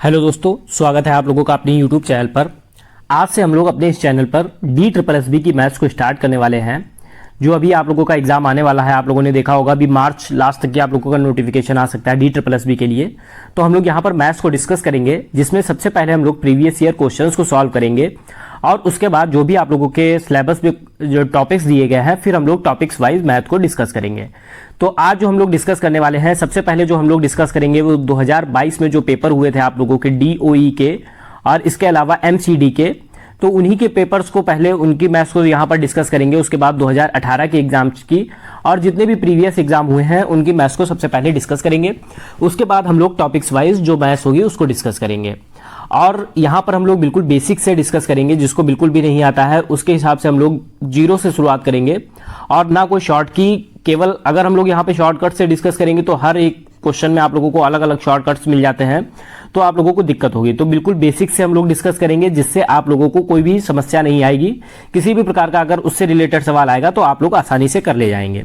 Hello दोस्तों, स्वागत है आप लोगों का अपने यूट्यूब चैनल पर। आज से हम लोग अपने इस चैनल पर DSSB की मैथ्स को स्टार्ट करने वाले हैं। जो अभी आप लोगों का एग्जाम आने वाला है, आप लोगों ने देखा होगा अभी मार्च लास्ट तक के आप लोगों का नोटिफिकेशन आ सकता है DSSB के लिए। तो हम लोग यहाँ पर मैथ्स को डिस्कस करेंगे, जिसमें सबसे पहले हम लोग प्रीवियस ईयर क्वेश्चंस को सॉल्व करेंगे और उसके बाद जो भी आप लोगों के सिलेबस में जो टॉपिक्स दिए गए हैं, फिर हम लोग टॉपिक्स वाइज मैथ को डिस्कस करेंगे। तो आज जो हम लोग डिस्कस करने वाले हैं, सबसे पहले जो हम लोग डिस्कस करेंगे वो 2022 में जो पेपर हुए थे आप लोगों के DOE के और इसके अलावा MCD के, तो उन्हीं के पेपर्स को पहले उनकी मैथ्स को यहाँ पर डिस्कस करेंगे। उसके बाद 2018 के एग्जाम्स की और जितने भी प्रीवियस एग्जाम हुए हैं उनकी मैथ्स को सबसे पहले डिस्कस करेंगे। उसके बाद हम लोग टॉपिक्स वाइज जो मैथ्स होगी उसको डिस्कस करेंगे और यहाँ पर हम लोग बिल्कुल बेसिक से डिस्कस करेंगे। जिसको बिल्कुल भी नहीं आता है उसके हिसाब से हम लोग जीरो से शुरुआत करेंगे और ना कोई शॉर्ट की। केवल अगर हम लोग यहाँ पे शॉर्टकट से डिस्कस करेंगे तो हर एक क्वेश्चन में आप लोगों को अलग अलग शॉर्टकट्स मिल जाते हैं, तो आप लोगों को दिक्कत होगी। तो बिल्कुल बेसिक से हम लोग डिस्कस करेंगे, जिससे आप लोगों को कोई भी समस्या नहीं आएगी। किसी भी प्रकार का अगर उससे रिलेटेड सवाल आएगा तो आप लोग आसानी से कर ले जाएंगे।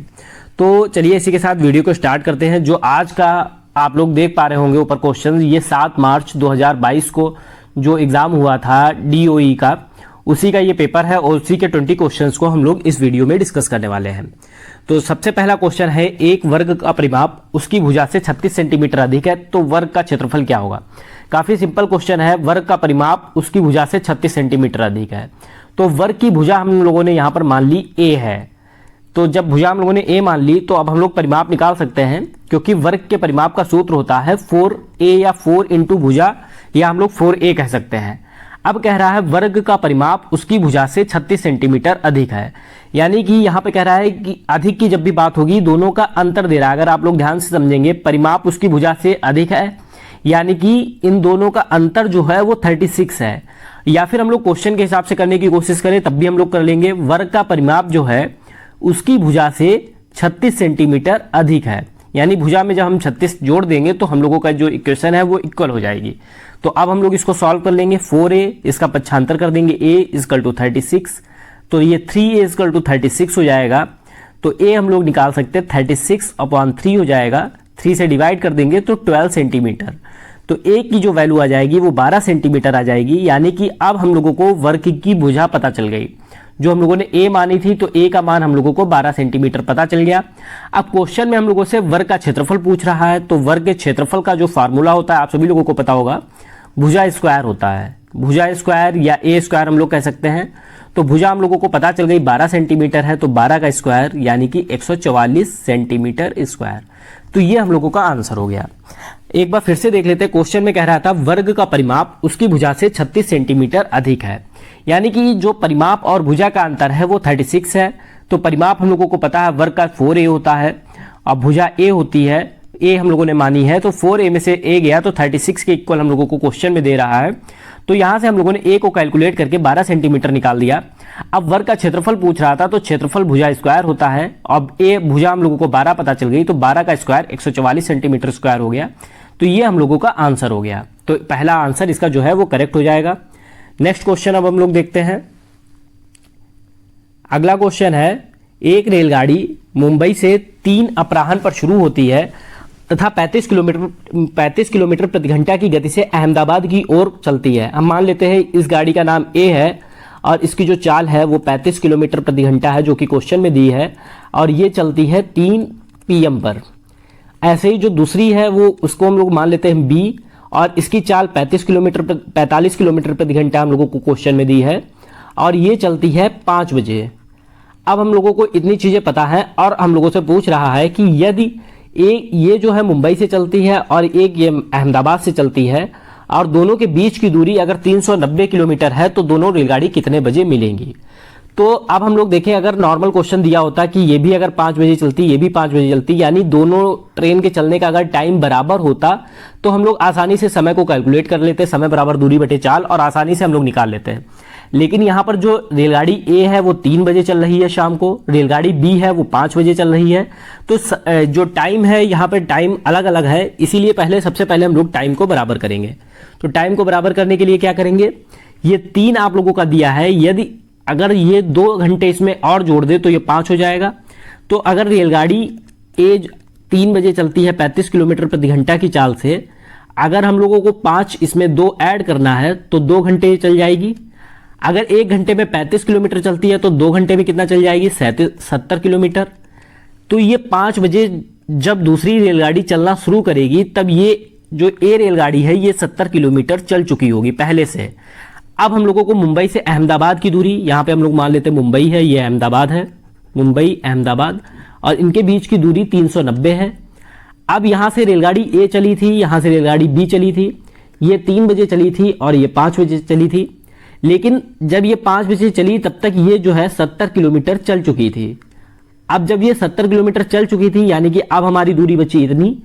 तो चलिए इसी के साथ वीडियो को स्टार्ट करते हैं। जो आज का आप लोग देख पा रहे होंगे ऊपर क्वेश्चन, ये 7 मार्च 2022 को जो एग्जाम हुआ था DOE का, उसी का ये पेपर है और उसी के 20 क्वेश्चंस को हम लोग इस वीडियो में डिस्कस करने वाले हैं। तो सबसे पहला क्वेश्चन है, एक वर्ग का परिमाप उसकी भुजा से 36 सेंटीमीटर अधिक है, तो वर्ग का क्षेत्रफल क्या होगा। काफी सिंपल क्वेश्चन है। वर्ग का परिमाप उसकी भुजा से 36 सेंटीमीटर अधिक है, तो वर्ग की भुजा हम लोगों ने यहां पर मान ली A है। तो जब भुजा हम लोगों ने A मान ली तो अब हम लोग परिमाप निकाल सकते हैं, क्योंकि वर्ग के परिमाप का सूत्र होता है 4A या 4 इंटू भुजा, या हम लोग 4A कह सकते हैं। अब कह रहा है वर्ग का परिमाप उसकी भुजा से 36 सेंटीमीटर अधिक है, यानी कि यहाँ पे कह रहा है कि अधिक की जब भी बात होगी दोनों का अंतर दे रहा है। अगर आप लोग ध्यान से समझेंगे, परिमाप उसकी भुजा से अधिक है यानी कि इन दोनों का अंतर जो है वो 36 है। या फिर हम लोग क्वेश्चन के हिसाब से करने की कोशिश करें तब भी हम लोग कर लेंगे, वर्ग का परिमाप जो है उसकी भुजा से 36 सेंटीमीटर अधिक है, यानी भुजा में जब हम 36 जोड़ देंगे तो हम लोगों का जो इक्वेशन है वो इक्वल हो जाएगी। तो अब हम लोग इसको सॉल्व कर लेंगे। 4A इसका पक्षांतर कर देंगे, A इक्वल टू 36, तो ये 3A इक्वल टू 36 हो जाएगा। तो A हम लोग निकाल सकते हैं 36/3 हो जाएगा। 3 से डिवाइड कर देंगे तो 12 सेंटीमीटर। तो A की जो वैल्यू आ जाएगी वो 12 सेंटीमीटर आ जाएगी, यानी कि अब हम लोगों को वर्ग की भुजा पता चल गई। जो हम लोगों ने A मानी थी तो A का मान हम लोगों को 12 सेंटीमीटर पता चल गया। अब क्वेश्चन में हम लोगों से वर्ग का क्षेत्रफल पूछ रहा है, तो वर्ग के क्षेत्रफल का जो फार्मूला होता है आप सभी लोगों को पता होगा, भुजा स्क्वायर होता है। भुजा स्क्वायर या A स्क्वायर हम लोग कह सकते हैं। तो भुजा हम लोगों को पता चल गई 12 सेंटीमीटर है, तो 12 का स्क्वायर यानी कि 144 सेंटीमीटर स्क्वायर। तो ये हम लोगों का आंसर हो गया। एक बार फिर से देख लेते हैं। क्वेश्चन में कह रहा था वर्ग का परिमाप उसकी भुजा से 36 सेंटीमीटर अधिक है, यानी कि जो परिमाप और भुजा का अंतर है वो 36 है। तो परिमाप हम लोगों को पता है वर्ग का 4A होता है और भुजा A होती है, A हम लोगों ने मानी है, तो 4A में से A गया तो 36 के इक्वल हम लोगों को क्वेश्चन में दे रहा है। तो यहां से हम लोगों ने A को कैलकुलेट करके 12 सेंटीमीटर निकाल दिया। अब वर्ग का क्षेत्रफल पूछ रहा था, तो क्षेत्रफल भुजा स्क्वायर होता है। अब A भुजा हम लोगों को 12 पता चल गई, तो 12 का स्क्वायर 144 सेंटीमीटर स्क्वायर हो गया। तो ये हम लोगों का आंसर हो गया। तो पहला आंसर इसका जो है वो करेक्ट हो जाएगा। नेक्स्ट क्वेश्चन अब हम लोग देखते हैं। अगला क्वेश्चन है, एक रेलगाड़ी मुंबई से 3 अपराह्न पर शुरू होती है तथा 35 किलोमीटर प्रति घंटा की गति से अहमदाबाद की ओर चलती है। हम मान लेते हैं इस गाड़ी का नाम A है और इसकी जो चाल है वो 35 किलोमीटर प्रति घंटा है, जो कि क्वेश्चन में दी है, और ये चलती है 3 PM पर। ऐसे ही जो दूसरी है वो उसको हम लोग मान लेते हैं B, और इसकी चाल 45 किलोमीटर प्रति घंटा हम लोगों को क्वेश्चन में दी है, और ये चलती है 5 बजे। अब हम लोगों को इतनी चीजें पता है और हम लोगों से पूछ रहा है कि यदि एक ये जो है मुंबई से चलती है और एक ये अहमदाबाद से चलती है और दोनों के बीच की दूरी अगर 390 किलोमीटर है, तो दोनों रेलगाड़ी कितने बजे मिलेंगी। तो अब हम लोग देखें, अगर नॉर्मल क्वेश्चन दिया होता कि ये भी अगर 5 बजे चलती, ये भी 5 बजे चलती, यानी दोनों ट्रेन के चलने का अगर टाइम बराबर होता, तो हम लोग आसानी से समय को कैलकुलेट कर लेते, समय बराबर दूरी बटे चाल, और आसानी से हम लोग निकाल लेते हैं। लेकिन यहाँ पर जो रेलगाड़ी A है वो 3 बजे चल रही है शाम को, रेलगाड़ी B है वो 5 बजे चल रही है। तो जो टाइम है यहाँ पर टाइम अलग अलग है, इसीलिए सबसे पहले हम लोग टाइम को बराबर करेंगे। तो टाइम को बराबर करने के लिए क्या करेंगे, ये 3 आप लोगों का दिया है, यदि अगर ये 2 घंटे इसमें और जोड़ दे तो ये 5 हो जाएगा। तो अगर रेलगाड़ी A 3 बजे चलती है 35 किलोमीटर प्रति घंटा की चाल से, अगर हम लोगों को 5 इसमें 2 ऐड करना है तो 2 घंटे चल जाएगी। अगर 1 घंटे में 35 किलोमीटर चलती है तो 2 घंटे में कितना चल जाएगी, 70 किलोमीटर। तो ये 5 बजे जब दूसरी रेलगाड़ी चलना शुरू करेगी तब ये जो ए रेलगाड़ी है ये 70 किलोमीटर चल चुकी होगी पहले से। अब हम लोगों को मुंबई से अहमदाबाद की दूरी, यहाँ पे हम लोग मान लेते हैं मुंबई है, ये अहमदाबाद है, मुंबई अहमदाबाद, और इनके बीच की दूरी 390 है। अब यहाँ से रेलगाड़ी ए चली थी, यहाँ से रेलगाड़ी बी चली थी, ये 3 बजे चली थी और ये 5 बजे चली थी। लेकिन जब ये 5 बजे चली तब तक ये जो है 70 किलोमीटर चल चुकी थी। अब जब ये 70 किलोमीटर चल चुकी थी यानी कि अब हमारी दूरी बची इतनी,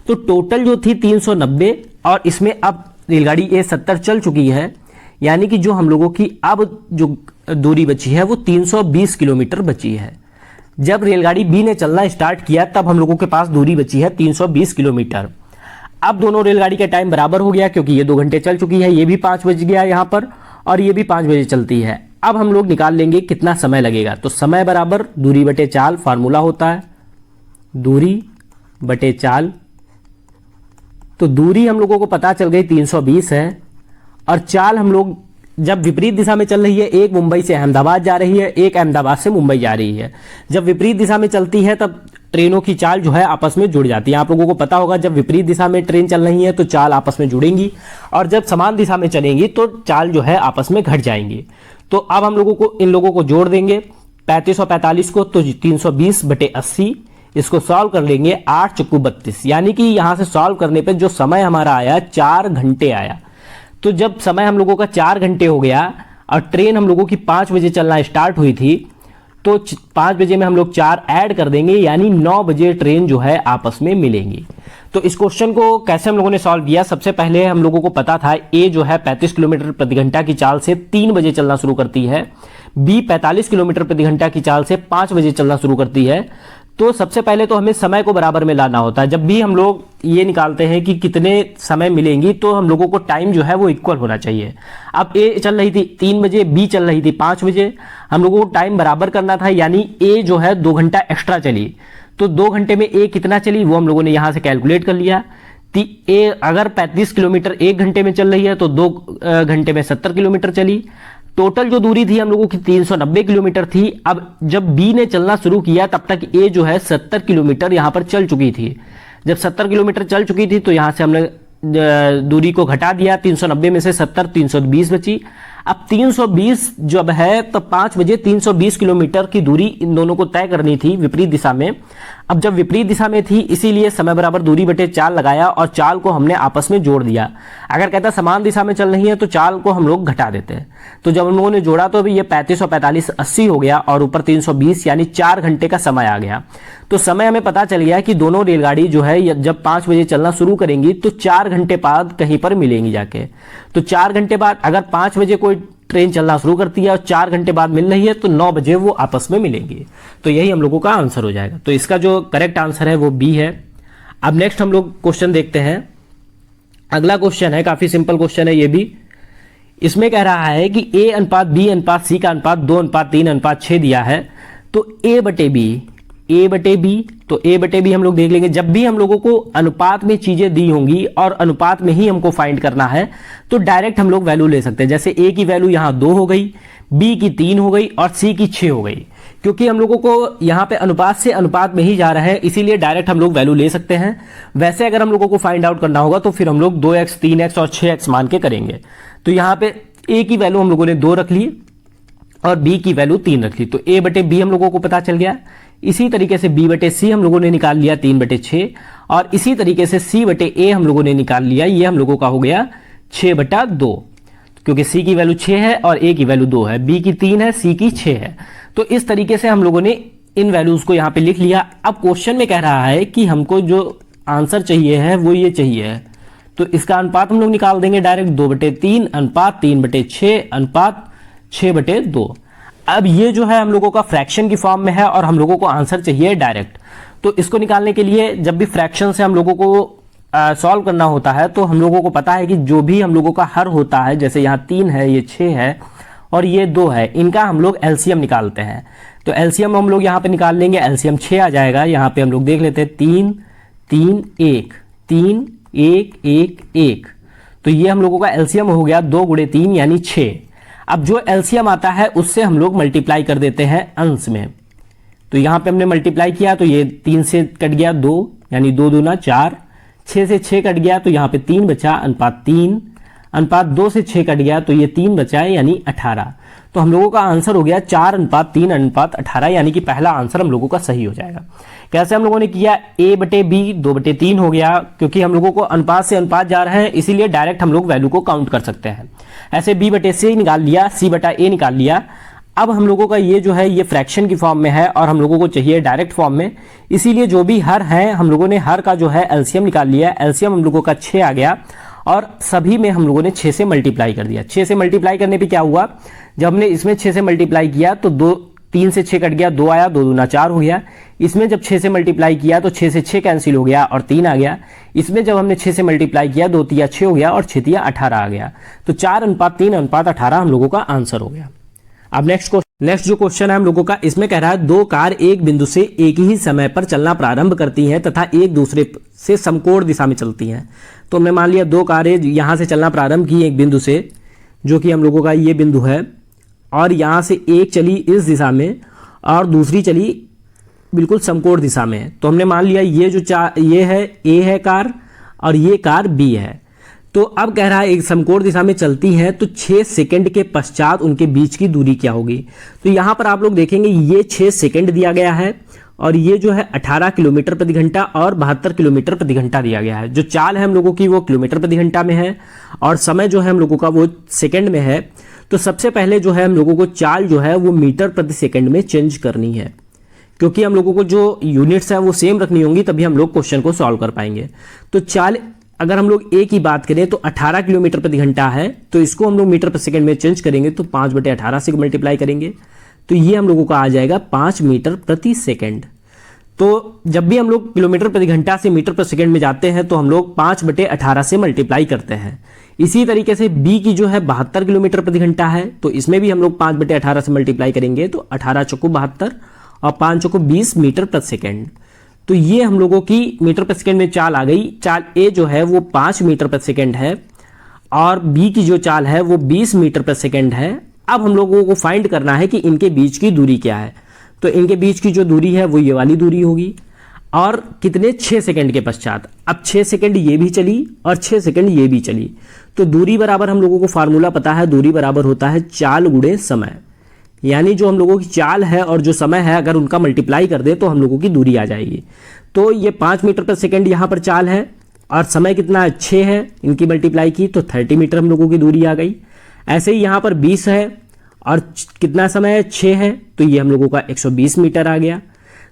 तो टोटल जो थी 390 और इसमें अब रेलगाड़ी ए 70 चल चुकी है, यानी कि जो हम लोगों की अब जो दूरी बची है वो 320 किलोमीटर बची है। जब रेलगाड़ी बी ने चलना स्टार्ट किया तब हम लोगों के पास दूरी बची है 320 किलोमीटर। अब दोनों रेलगाड़ी का टाइम बराबर हो गया क्योंकि ये 2 घंटे चल चुकी है, ये भी 5 बज गया यहाँ पर और ये भी 5 बजे चलती है। अब हम लोग निकाल लेंगे कितना समय लगेगा। तो समय बराबर दूरी बटे चाल फार्मूला होता है, दूरी बटे चाल। तो दूरी हम लोगों को पता चल गई 320 है और चाल हम लोग जब विपरीत दिशा में चल रही है, एक मुंबई से अहमदाबाद जा रही है, एक अहमदाबाद से मुंबई जा रही है। जब विपरीत दिशा में चलती है तब ट्रेनों की चाल जो है आपस में जुड़ जाती है। आप लोगों को पता होगा जब विपरीत दिशा में ट्रेन चल रही है तो चाल आपस में जुड़ेंगी और जब समान दिशा में चलेंगी तो चाल जो है आपस में घट जाएंगी। तो अब हम लोगों को इन लोगों को जोड़ देंगे 35 और 45 को, तो 320 बटे 80, इसको सॉल्व कर लेंगे 8 चक्कू 32, यानी कि यहां से सॉल्व करने पर जो समय हमारा आया 4 घंटे आया। तो जब समय हम लोगों का 4 घंटे हो गया और ट्रेन हम लोगों की 5 बजे चलना स्टार्ट हुई थी, तो 5 बजे में हम लोग 4 ऐड कर देंगे यानी 9 बजे ट्रेन जो है आपस में मिलेंगी। तो इस क्वेश्चन को कैसे हम लोगों ने सॉल्व किया, सबसे पहले हम लोगों को पता था ए जो है 35 किलोमीटर प्रति घंटा की चाल से 3 बजे चलना शुरू करती है, बी 45 किलोमीटर प्रति घंटा की चाल से 5 बजे चलना शुरू करती है। तो सबसे पहले तो हमें समय को बराबर में लाना होता है। जब भी हम लोग ये निकालते हैं कि कितने समय मिलेंगी तो हम लोगों को टाइम जो है वो इक्वल होना चाहिए। अब ए चल रही थी 3 बजे, बी चल रही थी 5 बजे, हम लोगों को टाइम बराबर करना था, यानी ए जो है 2 घंटा एक्स्ट्रा चली। तो 2 घंटे में ए कितना चली वो हम लोगों ने यहां से कैलकुलेट कर लिया। ए अगर 35 किलोमीटर 1 घंटे में चल रही है तो 2 घंटे में 70 किलोमीटर चली। टोटल जो दूरी थी हम लोगों की 390 किलोमीटर थी। अब जब बी ने चलना शुरू किया तब तक ए जो है 70 किलोमीटर यहां पर चल चुकी थी। जब 70 किलोमीटर चल चुकी थी तो यहां से हमने दूरी को घटा दिया, 390 में से 70, 320 बची। अब 320 जब है तो 5 बजे 320 किलोमीटर की दूरी इन दोनों को तय करनी थी विपरीत दिशा में। अब जब विपरीत दिशा में थी इसीलिए समय बराबर दूरी बटे चाल लगाया और चाल को हमने आपस में जोड़ दिया। अगर कहता समान दिशा में चल रही है तो चाल को हम लोग घटा देते हैं। तो जब हम लोगों ने जोड़ा तो अभी ये 35 और 45 80 हो गया और ऊपर 320 यानी 4 घंटे का समय आ गया। तो समय हमें पता चल गया कि दोनों रेलगाड़ी जो है जब 5 बजे चलना शुरू करेंगी तो 4 घंटे बाद कहीं पर मिलेंगी जाके। तो 4 घंटे बाद अगर 5 बजे कोई ट्रेन चलना शुरू करती है और 4 घंटे बाद मिल रही है तो 9 बजे वो आपस में मिलेंगी। तो यही हम लोगों का आंसर हो जाएगा। तो इसका जो करेक्ट आंसर है वो बी है। अब नेक्स्ट हम लोग क्वेश्चन देखते हैं। अगला क्वेश्चन है, काफी सिंपल क्वेश्चन है ये भी। इसमें कह रहा है कि ए अनुपात बी अनुपात सी का अनुपात 2 अनुपात 3 अनुपात 6 दिया है। तो ए बटे बी, तो ए बटे बी हम लोग देख लेंगे। जब भी हम लोगों को अनुपात में चीजें दी होंगी और अनुपात में ही हमको फाइंड करना है तो डायरेक्ट हम लोग वैल्यू ले सकते हैं। जैसे ए की वैल्यू यहां 2 हो गई, बी की 3 हो गई और सी की 6 हो गई। क्योंकि हम लोगों को यहां पे अनुपात से अनुपात में ही जा रहा है इसीलिए डायरेक्ट हम लोग वैल्यू ले सकते हैं। वैसे अगर हम लोगों को फाइंड आउट करना होगा तो फिर हम लोग 2x 3x और 6x मान के करेंगे। तो यहां पे ए की वैल्यू हम लोगों ने 2 रख ली और बी की वैल्यू 3 रख ली। तो ए बटे बी हम लोगों को पता चल गया। इसी तरीके से बी बटे सी हम लोगों ने निकाल लिया 3 बटे 6 और इसी तरीके से सी बटे ए हम लोगों ने निकाल लिया, ये हम लोगों का हो गया 6 बटा 2, क्योंकि सी की वैल्यू 6 है और ए की वैल्यू 2 है, बी की 3 है, सी की 6 है। तो इस तरीके से हम लोगों ने इन वैल्यूज को यहां पे लिख लिया। अब क्वेश्चन में कह रहा है कि हमको जो आंसर चाहिए है वो ये चाहिए, तो इसका अनुपात हम लोग निकाल देंगे डायरेक्ट 2 बटे 3 अनुपात 3 बटे 6 अनुपात 6 बटे 2। अब ये जो है हम लोगों का फ्रैक्शन की फॉर्म में है और हम लोगों को आंसर चाहिए डायरेक्ट। तो इसको निकालने के लिए जब भी फ्रैक्शन से हम लोगों को सॉल्व करना होता है तो हम लोगों को पता है कि जो भी हम लोगों का हर होता है, जैसे यहाँ 3 है, ये 6 है और ये 2 है, इनका हम लोग एलसीएम निकालते हैं। तो एलसीएम हम लोग यहाँ पे निकाल लेंगे, एलसीएम 6 आ जाएगा। यहाँ पे हम लोग देख लेते हैं 3 3 1 3 1 1 1, तो ये हम लोगों का एलसीएम हो गया 2 गुणे 3 यानी 6। अब जो एलसीएम आता है उससे हम लोग मल्टीप्लाई कर देते हैं अंश में। तो यहाँ पे हमने मल्टीप्लाई किया तो ये 3 से कट गया 2 यानी 2 दूना 4, 6 से 6 कट गया तो यहाँ पे 3 बचा, अनुपात 3, अनुपात 2 से 6 कट गया तो ये 3 बचा है यानी 18। तो हम लोगों का आंसर हो गया 4:3:18, यानी कि पहला आंसर हम लोगों का सही हो जाएगा। कैसे हम लोगों ने किया, a/b 2/3 हो गया, क्योंकि हम लोगों को अनुपात से अनुपात जा रहा है इसीलिए डायरेक्ट हम लोग वैल्यू को काउंट कर सकते हैं। ऐसे b/c निकाल लिया, c/a निकाल लिया। अब हम लोगों का ये जो है ये फ्रैक्शन की फॉर्म में है और हम लोगों को चाहिए डायरेक्ट फॉर्म में, इसीलिए जो भी हर है हम लोगों ने हर का जो है एलसीएम निकाल लिया। एलसीएम हम लोगों का 6 आ गया और सभी में हम लोगों ने 6 से मल्टीप्लाई कर दिया। 6 से मल्टीप्लाई करने पे क्या हुआ, जब हमने इसमें 6 से मल्टीप्लाई किया तो 3 से 6 कट गया, 2 आया, 2 दूना 4 हो गया। इसमें जब 6 से मल्टीप्लाई किया तो 6 से 6 कैंसिल हो गया और 3 आ गया। इसमें जब हमने 6 से मल्टीप्लाई किया 2 तिया 6 हो गया और 6 तिया 18 आ गया। तो 4:3:18 हम लोगों का आंसर हो गया। अब नेक्स्ट जो क्वेश्चन है हम लोगों का, इसमें कह रहा है 2 कार एक बिंदु से एक ही समय पर चलना प्रारंभ करती हैं तथा एक दूसरे से समकोण दिशा में चलती हैं। तो हमने मान लिया 2 कारें यहाँ से चलना प्रारंभ की एक बिंदु से, जो कि हम लोगों का ये बिंदु है, और यहाँ से एक चली इस दिशा में और दूसरी चली बिल्कुल समकोण दिशा में। तो हमने मान लिया ये जो ये है ए है कार और ये कार बी है। तो अब कह रहा है एक समकोण दिशा में चलती हैं तो 6 सेकंड के पश्चात उनके बीच की दूरी क्या होगी। तो यहाँ पर आप लोग देखेंगे ये 6 सेकंड दिया गया है और ये जो है 18 किलोमीटर प्रति घंटा और 72 किलोमीटर प्रति घंटा दिया गया है। जो चाल है हम लोगों की वो किलोमीटर प्रति घंटा में है और समय जो है हम लोगों का वो सेकंड में है। तो सबसे पहले जो है हम लोगों को चाल जो है वो मीटर प्रति सेकंड में चेंज करनी है, क्योंकि हम लोगों को जो यूनिट्स है वो सेम रखनी होंगी, तभी हम लोग क्वेश्चन को सॉल्व कर पाएंगे। तो चाल अगर हम लोग ए की बात करें तो 18 किलोमीटर प्रति घंटा है, तो इसको हम लोग मीटर प्रति सेकंड में चेंज करेंगे तो 5/18 से मल्टीप्लाई करेंगे तो ये हम लोगों का आ जाएगा 5 मीटर प्रति सेकंड। तो जब भी हम लोग किलोमीटर प्रति घंटा से मीटर प्रति सेकंड में जाते हैं तो हम लोग 5/18 से मल्टीप्लाई करते हैं। इसी तरीके से बी की जो है 72 किलोमीटर प्रति घंटा है, तो इसमें भी हम लोग 5/18 से मल्टीप्लाई करेंगे तो 18 चौको 72 और 5 चौको 20 मीटर प्रति सेकंड। तो ये हम लोगों की मीटर प्रति सेकंड में चाल आ गई। चाल ए जो है वो 5 मीटर प्रति सेकंड है और बी की जो चाल है वो 20 मीटर प्रति सेकंड है। अब हम लोगों को फाइंड करना है कि इनके बीच की दूरी क्या है। तो इनके बीच की जो दूरी है वो ये वाली दूरी होगी और कितने 6 सेकंड के पश्चात। अब 6 सेकंड ये भी चली और 6 सेकंड ये भी चली, तो दूरी बराबर हम लोगों को फार्मूला पता है, दूरी बराबर होता है चाल गुणे समय। यानी जो हम लोगों की चाल है और जो समय है अगर उनका मल्टीप्लाई कर दे तो हम लोगों की दूरी आ जाएगी। तो ये 5 मीटर प्रति सेकंड यहाँ पर चाल है और समय कितना है 6 है, इनकी मल्टीप्लाई की तो 30 मीटर हम लोगों की दूरी आ गई। ऐसे ही यहाँ पर 20 है और कितना समय है 6 है, तो ये हम लोगों का 120 मीटर आ गया।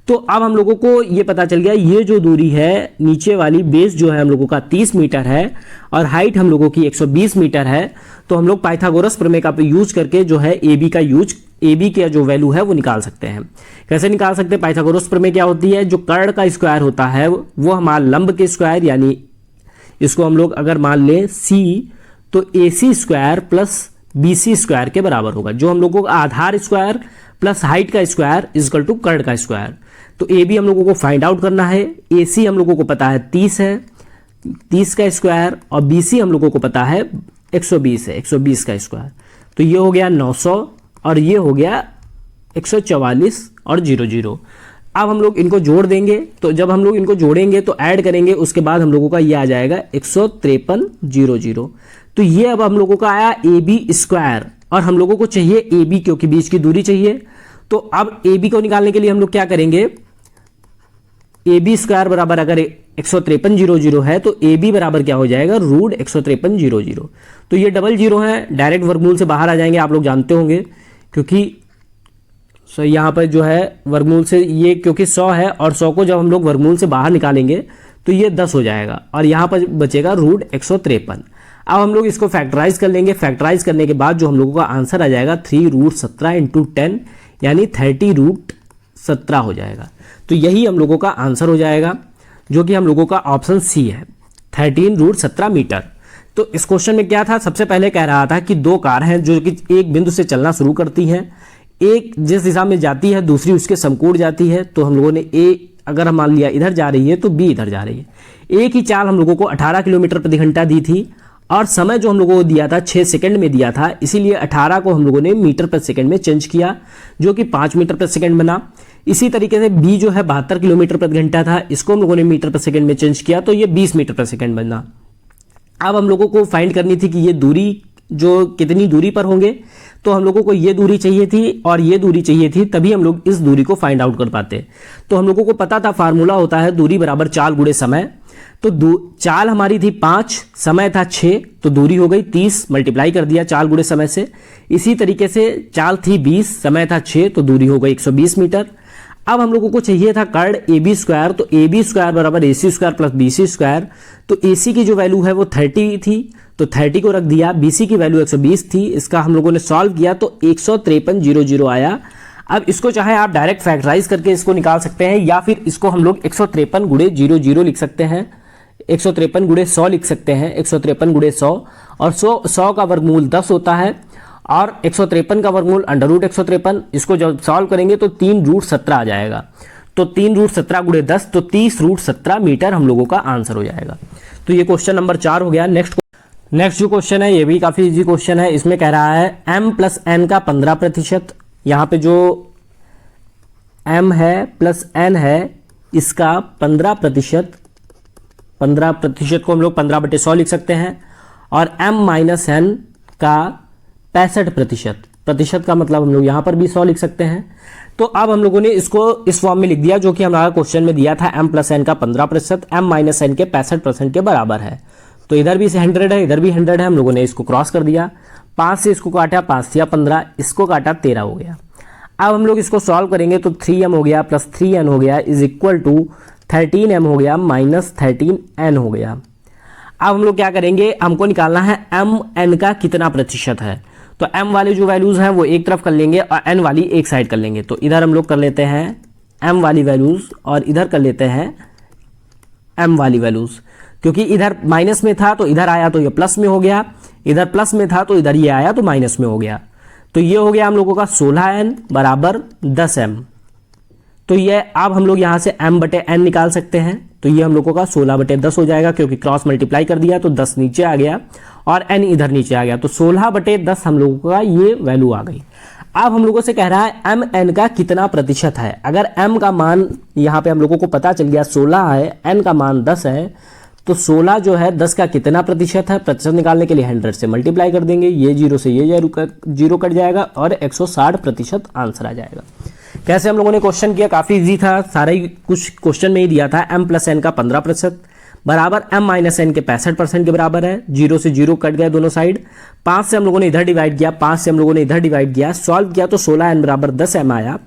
तो अब हम लोगों को ये पता चल गया ये जो दूरी है नीचे वाली बेस जो है हम लोगों का 30 मीटर है और हाइट हम लोगों की 120 मीटर है। तो हम लोग पाइथागोरस प्रमेय का यूज करके जो है ए बी का जो वैल्यू है वो निकाल सकते हैं। कैसे निकाल सकते हैं, पाइथागोरस प्रमेय क्या होती है, जो कर्ण का स्क्वायर होता है वो हमारा लंब के स्क्वायर, यानी इसको हम लोग अगर मान लें सी तो AC square plus BC square के बराबर होगा। जो हम लोगों का आधार स्क्वायर प्लस हाइट का स्क्वायर इक्वल टू कर्ण का स्क्वायर। तो AB हम लोगों को फाइंड आउट करना है। AC हम लोगों को पता है 30 है, 30 का स्क्वायर, और BC हम लोगों को पता है 120 है, 120 का स्क्वायर। तो ये हो गया 900 और ये हो गया 144 और 00। अब हम लोग इनको जोड़ देंगे, तो जब हम लोग इनको जोड़ेंगे तो ऐड करेंगे, उसके बाद हम लोगों का ये आ जाएगा 153.00। तो ये अब हम लोगों का आया AB स्क्वायर और हम लोगों को चाहिए AB, क्योंकि बीच की दूरी चाहिए। तो अब AB को निकालने के लिए हम लोग क्या करेंगे, AB स्क्वायर बराबर अगर 153.00 है तो AB बराबर क्या हो जाएगा, √153.00। तो ये डबल जीरो है, डायरेक्ट वर्गमूल से बाहर आ जाएंगे, आप लोग जानते होंगे, क्योंकि यहाँ पर जो है वर्गमूल से ये क्योंकि 100 है और 100 को जब हम लोग वर्गमूल से बाहर निकालेंगे तो ये 10 हो जाएगा और यहाँ पर बचेगा √153। अब हम लोग इसको फैक्टराइज कर लेंगे। फैक्टराइज करने के बाद जो हम लोगों का आंसर आ जाएगा 3√17 × 10 यानी 30√17 हो जाएगा। तो यही हम लोगों का आंसर हो जाएगा, जो कि हम लोगों का ऑप्शन सी है, 13√17 मीटर। तो इस क्वेश्चन में क्या था, सबसे पहले कह रहा था कि 2 कार हैं जो कि एक बिंदु से चलना शुरू करती हैं, एक जिस दिशा में जाती है दूसरी उसके समकोण जाती है। तो हम लोगों ने ए अगर हम मान लिया इधर जा रही है तो बी इधर जा रही है। एक ही चाल हम लोगों को 18 किलोमीटर प्रति घंटा दी थी और समय जो हम लोगों को दिया था 6 सेकंड में दिया था, इसीलिए 18 को हम लोगों ने मीटर प्रति सेकंड में चेंज किया जो कि 5 मीटर प्रति सेकंड बना। इसी तरीके से बी जो है 72 किलोमीटर प्रति घंटा था, इसको हम लोगों ने मीटर प्रति सेकंड में चेंज किया तो ये 20 मीटर प्रति सेकंड बना। अब हम लोगों को फाइंड करनी थी कि ये दूरी जो कितनी दूरी पर होंगे, तो हम लोगों को ये दूरी चाहिए थी और ये दूरी चाहिए थी, तभी हम लोग इस दूरी को फाइंड आउट कर पाते। तो हम लोगों को पता था फार्मूला होता है दूरी बराबर चाल गुणे समय। तो चाल हमारी थी 5, समय था 6, तो दूरी हो गई 30, मल्टीप्लाई कर दिया चाल गुणे समय से। इसी तरीके से चाल थी 20, समय था 6, तो दूरी हो गई 120 मीटर। अब हम लोगों को चाहिए था कर्ण ए बी स्क्वायर, तो ए बी स्क्वायर बराबर A C square plus B C square. तो ए सी की जो वैल्यू है वो 30 थी, तो 30 को रख दिया। बी सी की वैल्यू 120 थी, इसका हम लोगों ने सॉल्व किया तो 153,000 आया। अब इसको चाहे आप डायरेक्ट फैक्टराइज करके इसको निकाल सकते हैं या फिर इसको हम लोग 153 गुणे 00 लिख सकते हैं, 153 गुणे 100 लिख सकते हैं, 153 गुणे 100। और 100 का वर्गमूल 10 होता है और 153 का वर्गमूल √153। इसको जब सॉल्व करेंगे तो 3√17 आ जाएगा। तो 3√17 गुणे 10, तो 30√17 मीटर हम लोगों का आंसर हो जाएगा। तो ये क्वेश्चन नंबर 4 हो गया। नेक्स्ट जो क्वेश्चन है ये भी काफी इजी क्वेश्चन है। इसमें कह रहा है m प्लस n का 15%, यहाँ पे जो m है प्लस n है इसका 15%, 15% को हम लोग 15/100 लिख सकते हैं। और m माइनस n का 65%, प्रतिशत का मतलब हम लोग यहाँ पर भी 100 लिख सकते हैं। तो अब हम लोगों ने इसको इस फॉर्म में लिख दिया जो कि हमारा क्वेश्चन में दिया था m प्लस n का 15%, m माइनस n के 65% के बराबर है। तो इधर भी 100 है, इधर भी 100 है, हम लोगों ने इसको क्रॉस कर दिया। 5 से इसको काटा, 5 से 15, इसको काटा 13 हो गया। अब हम लोग इसको सॉल्व करेंगे तो 3m हो गया प्लस 3n हो गया इज इक्वल टू 13m हो गया माइनस 13n हो गया। अब हम लोग क्या करेंगे, हमको निकालना है mn का कितना प्रतिशत है। तो m वाले जो वैल्यूज हैं वो एक तरफ कर लेंगे और n वाली एक साइड कर लेंगे। तो इधर हम लोग कर लेते हैं m वाली वैल्यूज और इधर कर लेते हैं m वाली वैल्यूज, क्योंकि इधर माइनस में था तो इधर आया तो ये प्लस में हो गया, इधर प्लस में था तो इधर ये आया तो माइनस में हो गया। तो ये हो गया हम लोगों का 16n बराबर 10m। तो ये अब हम लोग यहाँ से m/n निकाल सकते हैं। तो ये हम लोगों का 16/10 हो जाएगा, क्योंकि क्रॉस मल्टीप्लाई कर दिया तो 10 नीचे आ गया और n इधर नीचे आ गया। तो 16/10 हम लोगों का ये वैल्यू आ गई। अब हम लोगों से कह रहा है mn का कितना प्रतिशत है। अगर m का मान यहाँ पे हम लोगों को पता चल गया 16 है, n का मान 10 है, तो 16 जो है 10 का कितना प्रतिशत है, प्रतिशत निकालने के लिए 100 से मल्टीप्लाई कर देंगे। ये 0 से ये 0 कट जाएगा और 160% आंसर आ जाएगा। कैसे हम लोगों ने क्वेश्चन किया, काफी इजी था, सारा ही कुछ क्वेश्चन में ही दिया था। m प्लस n का 15% बराबर m माइनस n के 65% के बराबर है। 0 से 0 कट गए दोनों साइड। 5 से हम लोगों ने इधर डिवाइड किया, 5 से हम लोगों ने इधर डिवाइड किया, सॉल्व किया तो 16n बराबर 10m आया।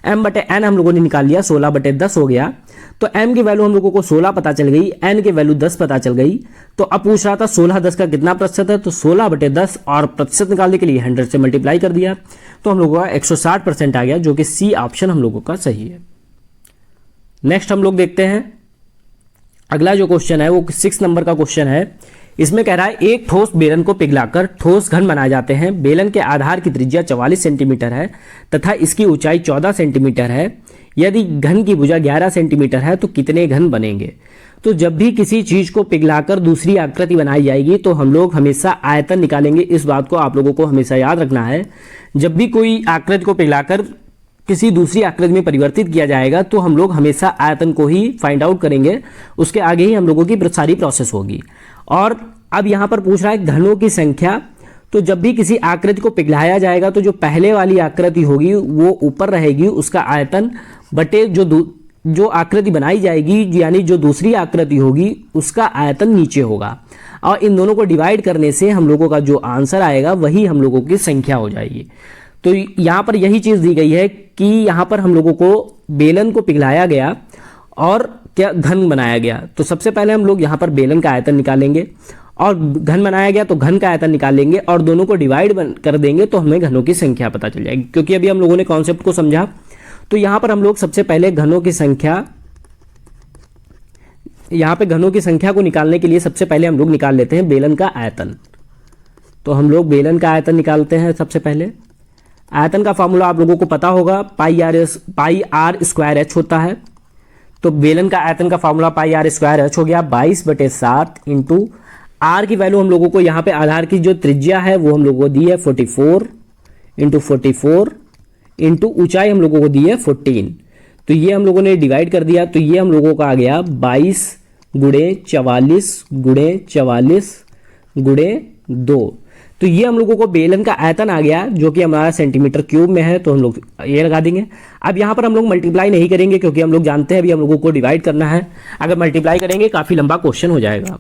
m/n हम लोगों ने निकाल लिया, 16/10 हो गया। तो m की वैल्यू हम लोगों को 16 पता चल गई, n की वैल्यू 10 पता चल गई। तो अब पूछ रहा था 16 10 का कितना प्रतिशत है, तो 16/10 और प्रतिशत निकालने के लिए 100 से मल्टीप्लाई कर दिया तो हम लोगों का 160% आ गया, जो कि सी ऑप्शन हम लोगों का सही है। नेक्स्ट हम लोग देखते हैं अगला जो क्वेश्चन है वो 6 नंबर का क्वेश्चन है। इसमें कह रहा है एक ठोस बेलन को पिघलाकर ठोस घन बनाए जाते हैं। बेलन के आधार की त्रिज्या 44 सेंटीमीटर है तथा इसकी ऊंचाई 14 सेंटीमीटर है। यदि घन की भुजा 11 सेंटीमीटर है तो कितने घन बनेंगे। तो जब भी किसी चीज को पिघलाकर दूसरी आकृति बनाई जाएगी तो हम लोग हमेशा आयतन निकालेंगे। इस बात को आप लोगों को हमेशा याद रखना है। जब भी कोई आकृति को पिघलाकर किसी दूसरी आकृति में परिवर्तित किया जाएगा तो हम लोग हमेशा आयतन को ही फाइंड आउट करेंगे, उसके आगे ही हम लोगों की सारी प्रोसेस होगी। और अब यहाँ पर पूछ रहा है घनों की संख्या। तो जब भी किसी आकृति को पिघलाया जाएगा तो जो पहले वाली आकृति होगी वो ऊपर रहेगी, उसका आयतन बटे जो आकृति बनाई जाएगी यानी जो दूसरी आकृति होगी उसका आयतन नीचे होगा। और इन दोनों को डिवाइड करने से हम लोगों का जो आंसर आएगा वही हम लोगों की संख्या हो जाएगी। तो यहाँ पर यही चीज दी गई है कि यहाँ पर हम लोगों को बेलन को पिघलाया गया और क्या घन बनाया गया। तो सबसे पहले हम लोग यहाँ पर बेलन का आयतन निकालेंगे और घन बनाया गया तो घन का आयतन निकालेंगे और दोनों को डिवाइड कर देंगे तो हमें घनों की संख्या पता चल जाएगी। क्योंकि अभी हम लोगों ने कॉन्सेप्ट को समझा। तो यहाँ पर हम लोग सबसे पहले घनों की संख्या, यहाँ पे घनों की संख्या को निकालने के लिए सबसे पहले हम लोग निकाल लेते हैं बेलन का आयतन। तो हम लोग बेलन का आयतन निकालते हैं। सबसे पहले आयतन का फॉर्मूला आप लोगों को पता होगा, पाई आर स्क्वायर एच होता है। तो बेलन का आयतन का formula pi r square h हो गया 22/7 इंटू आर की वैल्यू हम लोगों को यहाँ पे आधार की जो त्रिज्या है वो हम लोगों को दी है 44 इंटू 44 इंटू ऊंचाई हम लोगों को दी है 14। तो ये हम लोगों ने डिवाइड कर दिया, तो ये हम लोगों का आ गया 22 गुणे 44 गुणे 44 गुणे 2। तो ये हम लोगों को बेलन का आयतन आ गया जो कि हमारा सेंटीमीटर क्यूब में है, तो हम लोग ये लगा देंगे। अब यहाँ पर हम लोग मल्टीप्लाई नहीं करेंगे क्योंकि हम लोग जानते हैं अभी हम लोगों को डिवाइड करना है। अगर मल्टीप्लाई करेंगे काफ़ी लंबा क्वेश्चन हो जाएगा।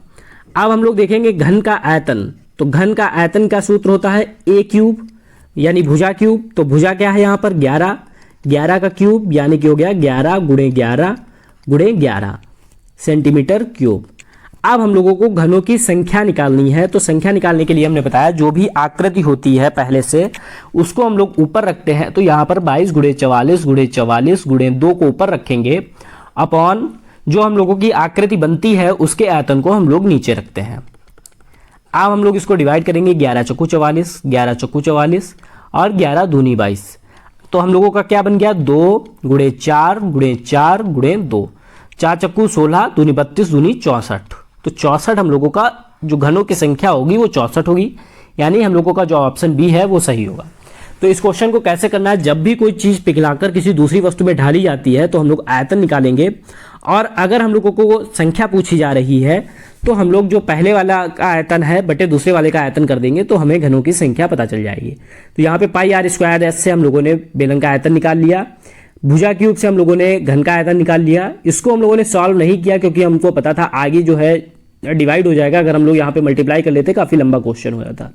अब हम लोग देखेंगे घन का आयतन। तो घन का आयतन का सूत्र होता है ए क्यूब यानी भुजा क्यूब। तो भुजा क्या है यहाँ पर 11, 11 का क्यूब यानी कि हो गया 11 गुणे 11 गुणे 11 सेंटीमीटर क्यूब। अब हम लोगों को घनों की संख्या निकालनी है। तो संख्या निकालने के लिए हमने बताया जो भी आकृति होती है पहले से उसको हम लोग ऊपर रखते हैं। तो यहाँ पर 22 गुणे 44 गुणे 44 गुणे 2 को ऊपर रखेंगे अपॉन जो हम लोगों की आकृति बनती है उसके आयतन को हम लोग नीचे रखते हैं। अब हम लोग इसको डिवाइड करेंगे 11 चौकू 44, 11 चौकू 44 और 11 दूनी 22। तो हम लोगों का क्या बन गया 2 गुणे 4 गुणे 4 गुणे 2, 4 चक्कू 16 दूनी 32 दूनी 64। तो 64 हम लोगों का जो घनों की संख्या होगी वो 64 होगी, यानी हम लोगों का जो ऑप्शन बी है वो सही होगा। तो इस क्वेश्चन को कैसे करना है, जब भी कोई चीज पिघलाकर किसी दूसरी वस्तु में ढाली जाती है तो हम लोग आयतन निकालेंगे, और अगर हम लोगों को संख्या पूछी जा रही है तो हम लोग जो पहले वाला का आयतन है बटे दूसरे वाले का आयतन कर देंगे तो हमें घनों की संख्या पता चल जाएगी। तो यहाँ पे पाई आर स्क्वायर एस से हम लोगों ने बेलन का आयतन निकाल लिया, भुजा क्यूब से हम लोगों ने घन का आयतन निकाल लिया। इसको हम लोगों ने सॉल्व नहीं किया क्योंकि हमको पता था आगे जो है डिवाइड हो जाएगा, अगर हम लोग यहाँ पे मल्टीप्लाई कर लेते काफी लंबा क्वेश्चन हो जाता।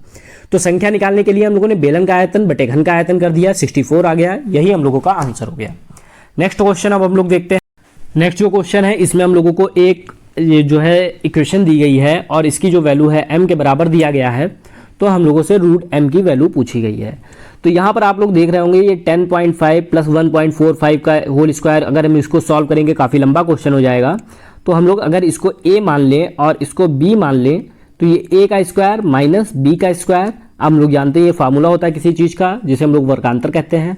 तो संख्या निकालने के लिए हम लोगों ने बेलन का आयतन बटे घन का आयतन कर दिया, 64 आ गया, यही हम लोगों का आंसर हो गया। नेक्स्ट क्वेश्चन अब हम लोग देखते हैं। नेक्स्ट जो क्वेश्चन है इसमें हम लोगों को एक ये जो है इक्वेशन दी गई है और इसकी जो वैल्यू है m के बराबर दिया गया है, तो हम लोगों से रूट m की वैल्यू पूछी गई है। तो यहाँ पर आप लोग देख रहे होंगे ये 10.5 प्लस 1.45 का होल स्क्वायर, अगर हम इसको सॉल्व करेंगे काफ़ी लंबा क्वेश्चन हो जाएगा। तो हम लोग अगर इसको a मान लें और इसको b मान लें तो ये a का स्क्वायर माइनस b का स्क्वायर, हम लोग जानते हैं ये फार्मूला होता है किसी चीज़ का जिसे हम लोग वर्गांतर कहते हैं।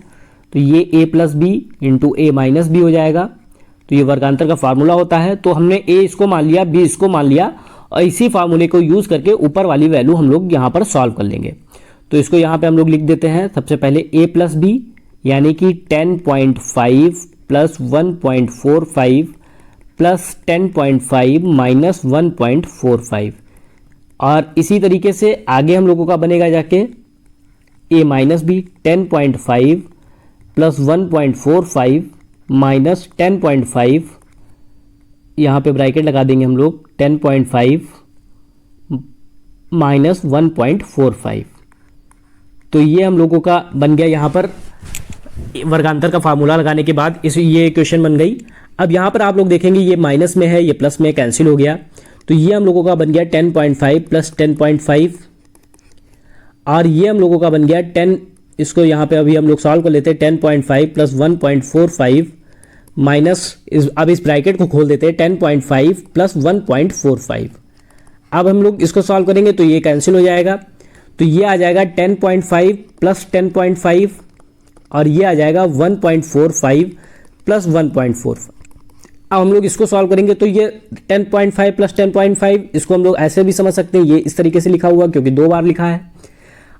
तो ये a plus b into a minus b हो जाएगा। तो ये वर्गांतर का फार्मूला होता है। तो हमने a इसको मान लिया, b इसको मान लिया और इसी फार्मूले को यूज़ करके ऊपर वाली वैल्यू हम लोग यहाँ पर सॉल्व कर लेंगे। तो इसको यहाँ पे हम लोग लिख देते हैं सबसे पहले a प्लस बी यानी कि 10.5 प्लस 1.45 प्लस 10.5 माइनस 1.45, और इसी तरीके से आगे हम लोगों का बनेगा जाके a minus b 10.5 plus 1.45 minus 10.5, यहाँ पे ब्रैकेट लगा देंगे हम लोग 10.5 माइनस 1.45। तो ये हम लोगों का बन गया यहाँ पर वर्गांतर का फार्मूला लगाने के बाद ये इक्वेशन बन गई। अब यहाँ पर आप लोग देखेंगे ये माइनस में है, ये प्लस में कैंसिल हो गया। तो ये हम लोगों का बन गया 10.5 प्लस 10.5 और ये हम लोगों का बन गया 10, इसको यहाँ पे अभी हम लोग सॉल्व कर लेते हैं 10.5 प्लस 1.45 माइनस अब इस ब्रैकेट को खोल देते हैं 10.5 प्लस 1.45। अब हम लोग इसको सॉल्व करेंगे तो ये कैंसिल हो जाएगा। तो ये आ जाएगा 10.5 प्लस 10.5 और ये आ जाएगा 1.45 प्लस 1.45। अब हम लोग इसको सॉल्व करेंगे तो ये 10.5 प्लस 10.5 इसको हम लोग ऐसे भी समझ सकते हैं, ये इस तरीके से लिखा हुआ क्योंकि 2 बार लिखा है,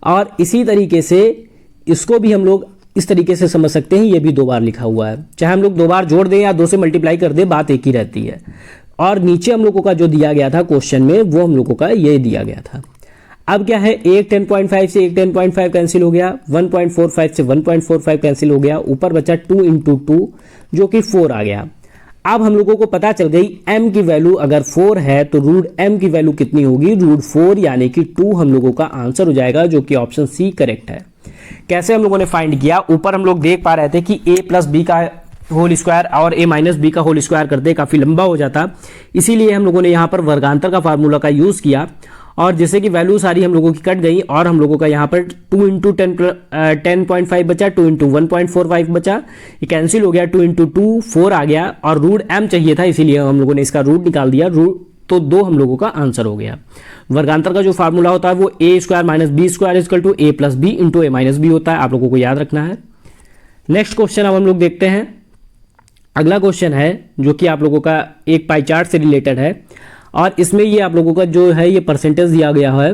और इसी तरीके से इसको भी हम लोग इस तरीके से समझ सकते हैं, ये भी 2 बार लिखा हुआ है। चाहे हम लोग 2 बार जोड़ दें या 2 से मल्टीप्लाई कर दें, बात एक ही रहती है। और नीचे हम लोगों का जो दिया गया था क्वेश्चन में वो हम लोगों का ये दिया गया था। अब क्या है, एक 10.5 से एक 10.5 कैंसिल हो गया, 1.45 से 1.45 कैंसिल हो गया, ऊपर बचा 2 इंटू 2 जो कि 4 आ गया। अब हम लोगों को पता चल गई m की वैल्यू अगर 4 है तो रूट m की वैल्यू कितनी होगी, रूट 4 यानी कि 2 हम लोगों का आंसर हो जाएगा, जो कि ऑप्शन सी करेक्ट है। कैसे हम लोगों ने फाइंड किया, ऊपर हम लोग देख पा रहे थे कि a प्लस बी का होल स्क्वायर और a माइनस बी का होल स्क्वायर करते काफी लंबा हो जाता, इसीलिए हम लोगों ने यहाँ पर वर्गांतर का फार्मूला का यूज किया, और जैसे कि वैल्यू सारी हम लोगों की कट गई और हम लोगों का यहाँ पर 2 इंटू 10.5 बचा, 2 इंटू 1.45 बचा, ये कैंसिल हो गया, 2 इंटू 2 4 आ गया, और रूट m चाहिए था इसीलिए हम लोगों ने इसका रूट निकाल दिया, रूट तो 2 हम लोगों का आंसर हो गया। वर्गांतर का जो फार्मूला होता है वो a square minus b square equal to a plus b into a minus b होता है, आप लोगों को याद रखना है। नेक्स्ट क्वेश्चन अब हम लोग देखते हैं। अगला क्वेश्चन है जो कि आप लोगों का एक पाई चार्ट से रिलेटेड है और इसमें ये आप लोगों का जो है ये परसेंटेज दिया गया है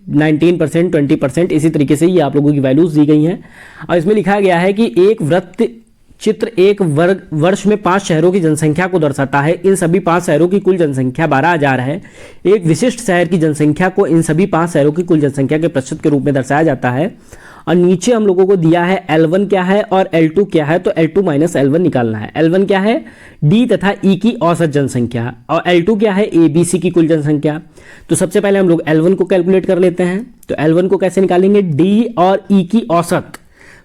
19%, 20%, इसी तरीके से ये आप लोगों की वैल्यूज दी गई हैं और इसमें लिखा गया है कि एक वृत्त चित्र एक वर्ष में 5 शहरों की जनसंख्या को दर्शाता है। इन सभी 5 शहरों की कुल जनसंख्या 12,000 है। एक विशिष्ट शहर की जनसंख्या को इन सभी 5 शहरों की कुल जनसंख्या के प्रतिशत के रूप में दर्शाया जाता है और नीचे हम लोगों को दिया है L1 क्या है और L2 क्या है, तो L2 माइनस L1 निकालना है। L1 क्या है, D तथा E की औसत जनसंख्या और L2 क्या है, ABC की कुल जनसंख्या। तो सबसे पहले हम लोग L1 को कैलकुलेट कर लेते हैं। तो L1 को कैसे निकालेंगे, D और E की औसत।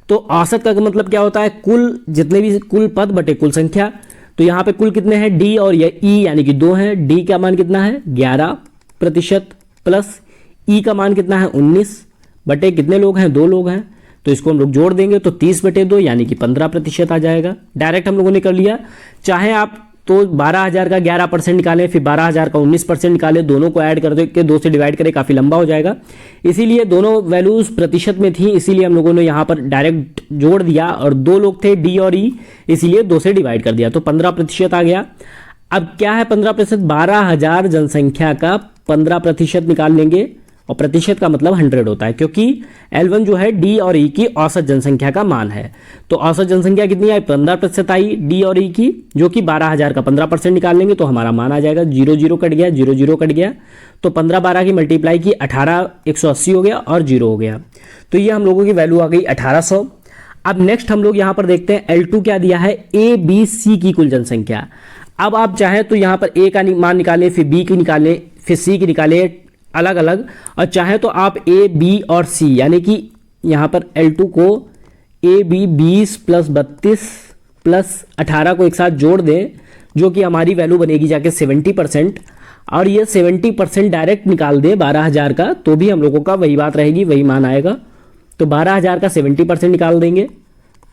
तो औसत का मतलब क्या होता है, कुल जितने भी कुल पद बटे कुल संख्या। तो यहाँ पे कुल कितने हैं, D और E यानी कि 2 हैं। D का मान कितना है 11% प्लस E का मान कितना है 19 बटे कितने लोग हैं, 2 लोग हैं। तो इसको हम लोग जोड़ देंगे तो 30/2 यानी कि 15% आ जाएगा। डायरेक्ट हम लोगों ने कर लिया। चाहे आप तो 12,000 का 11% निकालें, फिर 12,000 का 19% निकालें, दोनों को ऐड कर के 2 से डिवाइड करें, काफ़ी लंबा हो जाएगा। इसीलिए दोनों वैल्यूज प्रतिशत में थी, इसीलिए हम लोगों ने यहाँ पर डायरेक्ट जोड़ दिया और 2 लोग थे D और E, इसीलिए 2 से डिवाइड कर दिया तो 15% आ गया। अब क्या है 15%, 12,000 जनसंख्या का 15% निकाल लेंगे और प्रतिशत का मतलब 100 होता है क्योंकि L1 जो है D और E की औसत जनसंख्या का मान है। तो औसत जनसंख्या कितनी आई, 15% आई D और E की, जो कि 12,000 का 15% निकाल लेंगे तो हमारा मान आ जाएगा। 0 0 कट गया, 0 0 कट गया, तो 15 12 की मल्टीप्लाई की 18 180 हो गया और 0 हो गया। तो ये हम लोगों की वैल्यू आ गई 1800। अब नेक्स्ट हम लोग यहाँ पर देखते हैं L2 क्या दिया है, ABC की कुल जनसंख्या। अब आप चाहें तो यहाँ पर A का मान निकालें, फिर B की निकालें, फिर C की निकालें अलग अलग, और चाहे तो आप A, B और C यानी कि यहाँ पर L2 को A, B 20 प्लस 32 प्लस 18 को एक साथ जोड़ दें, जो कि हमारी वैल्यू बनेगी जाके 70%, और ये 70% डायरेक्ट निकाल दें 12,000 का, तो भी हम लोगों का वही बात रहेगी, वही मान आएगा। तो 12,000 का 70% निकाल देंगे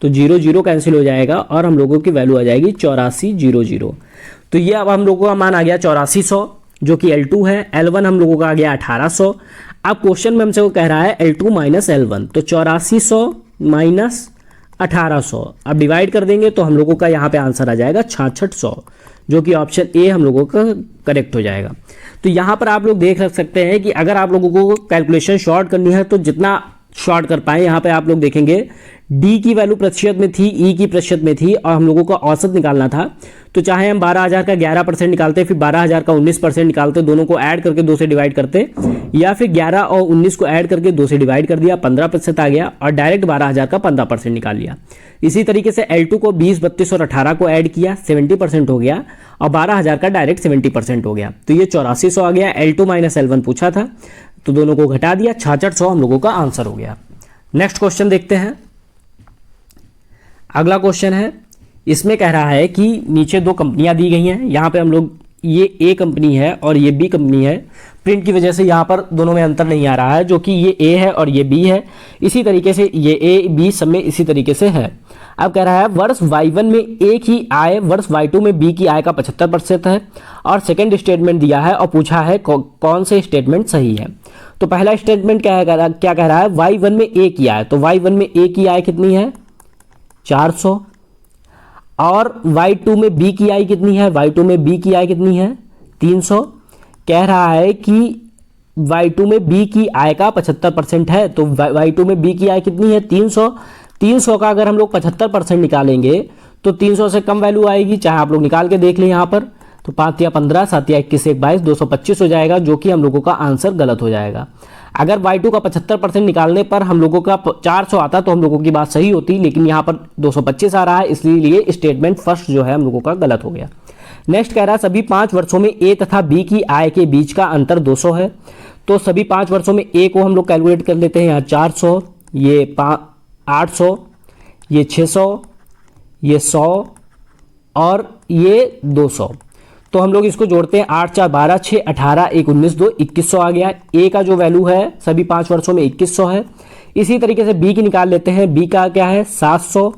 तो 0 0 कैंसिल हो जाएगा और हम लोगों की वैल्यू आ जाएगी 8400। तो ये अब हम लोगों का मान आ गया 8400, जो कि L2 है। L1 हम लोगों का आ गया 1800। अब क्वेश्चन में हमसे वो कह रहा है L2 माइनस L1, तो 8400 माइनस 1800 अब डिवाइड कर देंगे तो हम लोगों का यहाँ पे आंसर आ जाएगा 6600, जो कि ऑप्शन ए हम लोगों का करेक्ट हो जाएगा। तो यहाँ पर आप लोग देख सकते हैं कि अगर आप लोगों को कैलकुलेशन शॉर्ट करनी है तो जितना शॉर्ट कर पाए, यहाँ पे आप लोग देखेंगे D की वैल्यू प्रतिशत में थी, E की प्रतिशत में थी और हम लोगों को औसत निकालना था। तो चाहे हम 12,000 का 11% निकालते, फिर 12,000 का 19% निकालते, दोनों को ऐड करके 2 से डिवाइड करते, या फिर 11 और 19 को ऐड करके 2 से डिवाइड कर दिया, 15% आ गया और डायरेक्ट 12,000 का 15% निकाल लिया। इसी तरीके से L2 को 20, 32 और 18 को ऐड किया, 70% हो गया और 12,000 का डायरेक्ट 70% हो गया। तो ये 8400 आ गया। L2 माइनस L1 पूछा था तो दोनों को घटा दिया, 6600 हम लोगों का आंसर हो गया। नेक्स्ट क्वेश्चन देखते हैं। अगला क्वेश्चन है, इसमें कह रहा है कि नीचे 2 कंपनियां दी गई हैं। यहाँ पे हम लोग ये A कंपनी है और ये B कंपनी है। प्रिंट की वजह से यहाँ पर दोनों में अंतर नहीं आ रहा है, जो कि ये A है और ये B है। इसी तरीके से ये A B सब में इसी तरीके से है। अब कह रहा है वर्ष Y1 में A की आय वर्ष Y2 में B की आय का 75% है और सेकेंड स्टेटमेंट दिया है और पूछा है कौन से स्टेटमेंट सही है। तो पहला स्टेटमेंट क्या कह रहा है, Y1 में A की आय, तो Y1 में A की आय कितनी है 400, और Y2 में B की आय कितनी है, Y2 में B की आय कितनी है 300। कह रहा है कि Y2 में B की आय का 75% है, तो Y2 में B की आय कितनी है 300। 300 का अगर हम लोग 75% निकालेंगे तो 300 से कम वैल्यू आएगी, चाहे आप लोग निकाल के देख लें यहाँ पर। तो 5 या 15, 7 या 21, 1 22, 225 हो जाएगा, जो कि हम लोगों का आंसर गलत हो जाएगा। अगर Y2 का 75% निकालने पर हम लोगों का 400 आता तो हम लोगों की बात सही होती, लेकिन यहाँ पर 225 आ रहा है, इसलिए स्टेटमेंट फर्स्ट जो है हम लोगों का गलत हो गया। नेक्स्ट कह रहा है सभी 5 वर्षों में A तथा B की आय के बीच का अंतर 200 है। तो सभी 5 वर्षों में A को हम लोग कैलकुलेट कर लेते हैं, यहाँ 400, ये 800, ये 600, ये 100 और ये 200। तो हम लोग इसको जोड़ते हैं, 8 4 12, 6 18, 1 19, 2 2100 आ गया। A का जो वैल्यू है सभी 5 वर्षों में 2100 है। इसी तरीके से B की निकाल लेते हैं। B का क्या है 700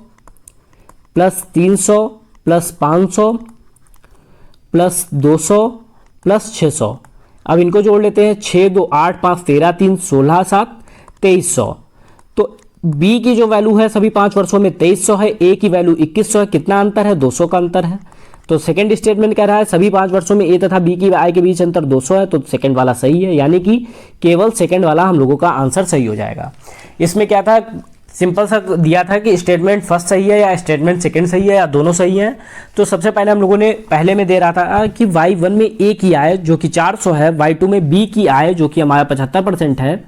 प्लस 300 प्लस 500 प्लस 200 प्लस 600। अब इनको जोड़ लेते हैं, 6 2 8 5 13 3 16 7 2300। तो बी की जो वैल्यू है सभी 5 वर्षों में 2300 है, ए की वैल्यू 2100 है, कितना अंतर है 200 का अंतर है। तो सेकंड स्टेटमेंट कह रहा है सभी 5 वर्षों में ए तथा बी की आय के बीच अंतर 200 है, तो सेकंड वाला सही है, यानी कि केवल सेकंड वाला हम लोगों का आंसर सही हो जाएगा। इसमें क्या था, सिंपल सा दिया था कि स्टेटमेंट फर्स्ट सही है या स्टेटमेंट सेकंड सही है या दोनों सही है। तो सबसे पहले हम लोगों ने पहले में दे रहा था कि y1 में ए की आय जो कि 400 है, y2 में बी की आय जो कि हमारा 75% है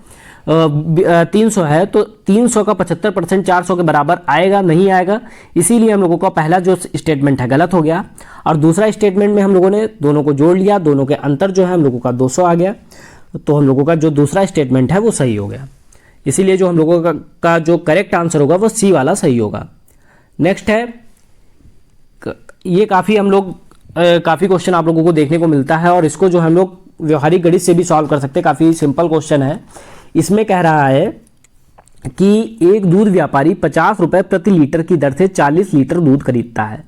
300 है, तो 300 का 75% 400 के बराबर आएगा नहीं आएगा, इसीलिए हम लोगों का पहला जो स्टेटमेंट है गलत हो गया। और दूसरा स्टेटमेंट में हम लोगों ने दोनों को जोड़ लिया, दोनों के अंतर जो है हम लोगों का 200 आ गया, तो हम लोगों का जो दूसरा स्टेटमेंट है वो सही हो गया। इसीलिए जो हम लोगों का जो करेक्ट आंसर होगा वो सी वाला सही होगा। नेक्स्ट है, ये काफ़ी हम लोग काफ़ी क्वेश्चन आप लोगों को देखने को मिलता है और इसको जो हम लोग व्यवहारिक गणित से भी सॉल्व कर सकते हैं, काफ़ी सिंपल क्वेश्चन है। इसमें कह रहा है कि एक दूध व्यापारी 50 रुपये प्रति लीटर की दर से 40 लीटर दूध खरीदता है,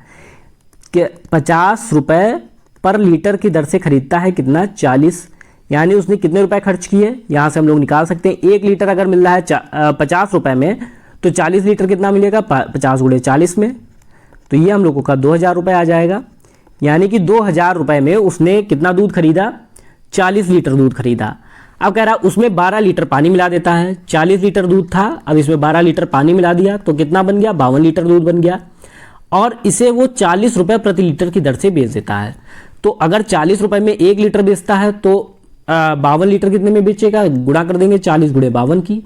कि 50 रुपये पर लीटर की दर से खरीदता है कितना 40, यानी उसने कितने रुपए खर्च किए, यहाँ से हम लोग निकाल सकते हैं। 1 लीटर अगर मिल रहा है 50 रुपये में, तो 40 लीटर कितना मिलेगा 50 गुणे 40 में, तो ये हम लोगों का 2000 रुपये आ जाएगा। यानी कि 2000 रुपये में उसने कितना दूध खरीदा 40 लीटर दूध खरीदा। अब कह रहा उसमें 12 लीटर पानी मिला देता है, 40 लीटर दूध था, अब इसमें 12 लीटर पानी मिला दिया तो कितना बन गया 52 लीटर दूध बन गया, और इसे वो 40 रुपये प्रति लीटर की दर से बेच देता है। तो अगर 40 रुपये में 1 लीटर बेचता है तो 52 लीटर कितने में बेचेगा, गुणा कर देंगे 40 गुणे 52 की,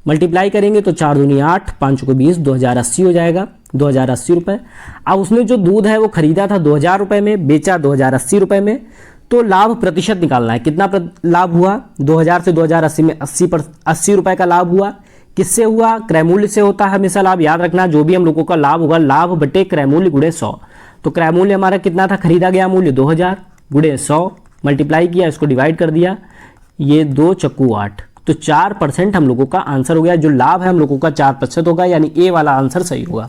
मल्टीप्लाई करेंगे तो 4 दूनी 8, 5 को 20, 2080 हो जाएगा, 2080 रुपये। अब उसने जो दूध है वो खरीदा था 2000 रुपये में, बेचा 2080 रुपये में, तो लाभ प्रतिशत निकालना है, कितना लाभ हुआ 2000 से 2080 में 80 रुपये का लाभ हुआ। किससे हुआ, क्रय मूल्य से होता है हमेशा लाभ, याद रखना जो भी हम लोगों का लाभ होगा लाभ बटे क्रय मूल्य गुणे 100। तो क्रय मूल्य हमारा कितना था, खरीदा गया मूल्य 2000 गुणे 100, मल्टीप्लाई किया, इसको डिवाइड कर दिया, ये 2 चक्कू 8, तो 4% हम लोगों का आंसर हो गया। जो लाभ है हम लोगों का 4% होगा, यानी ए वाला आंसर सही होगा।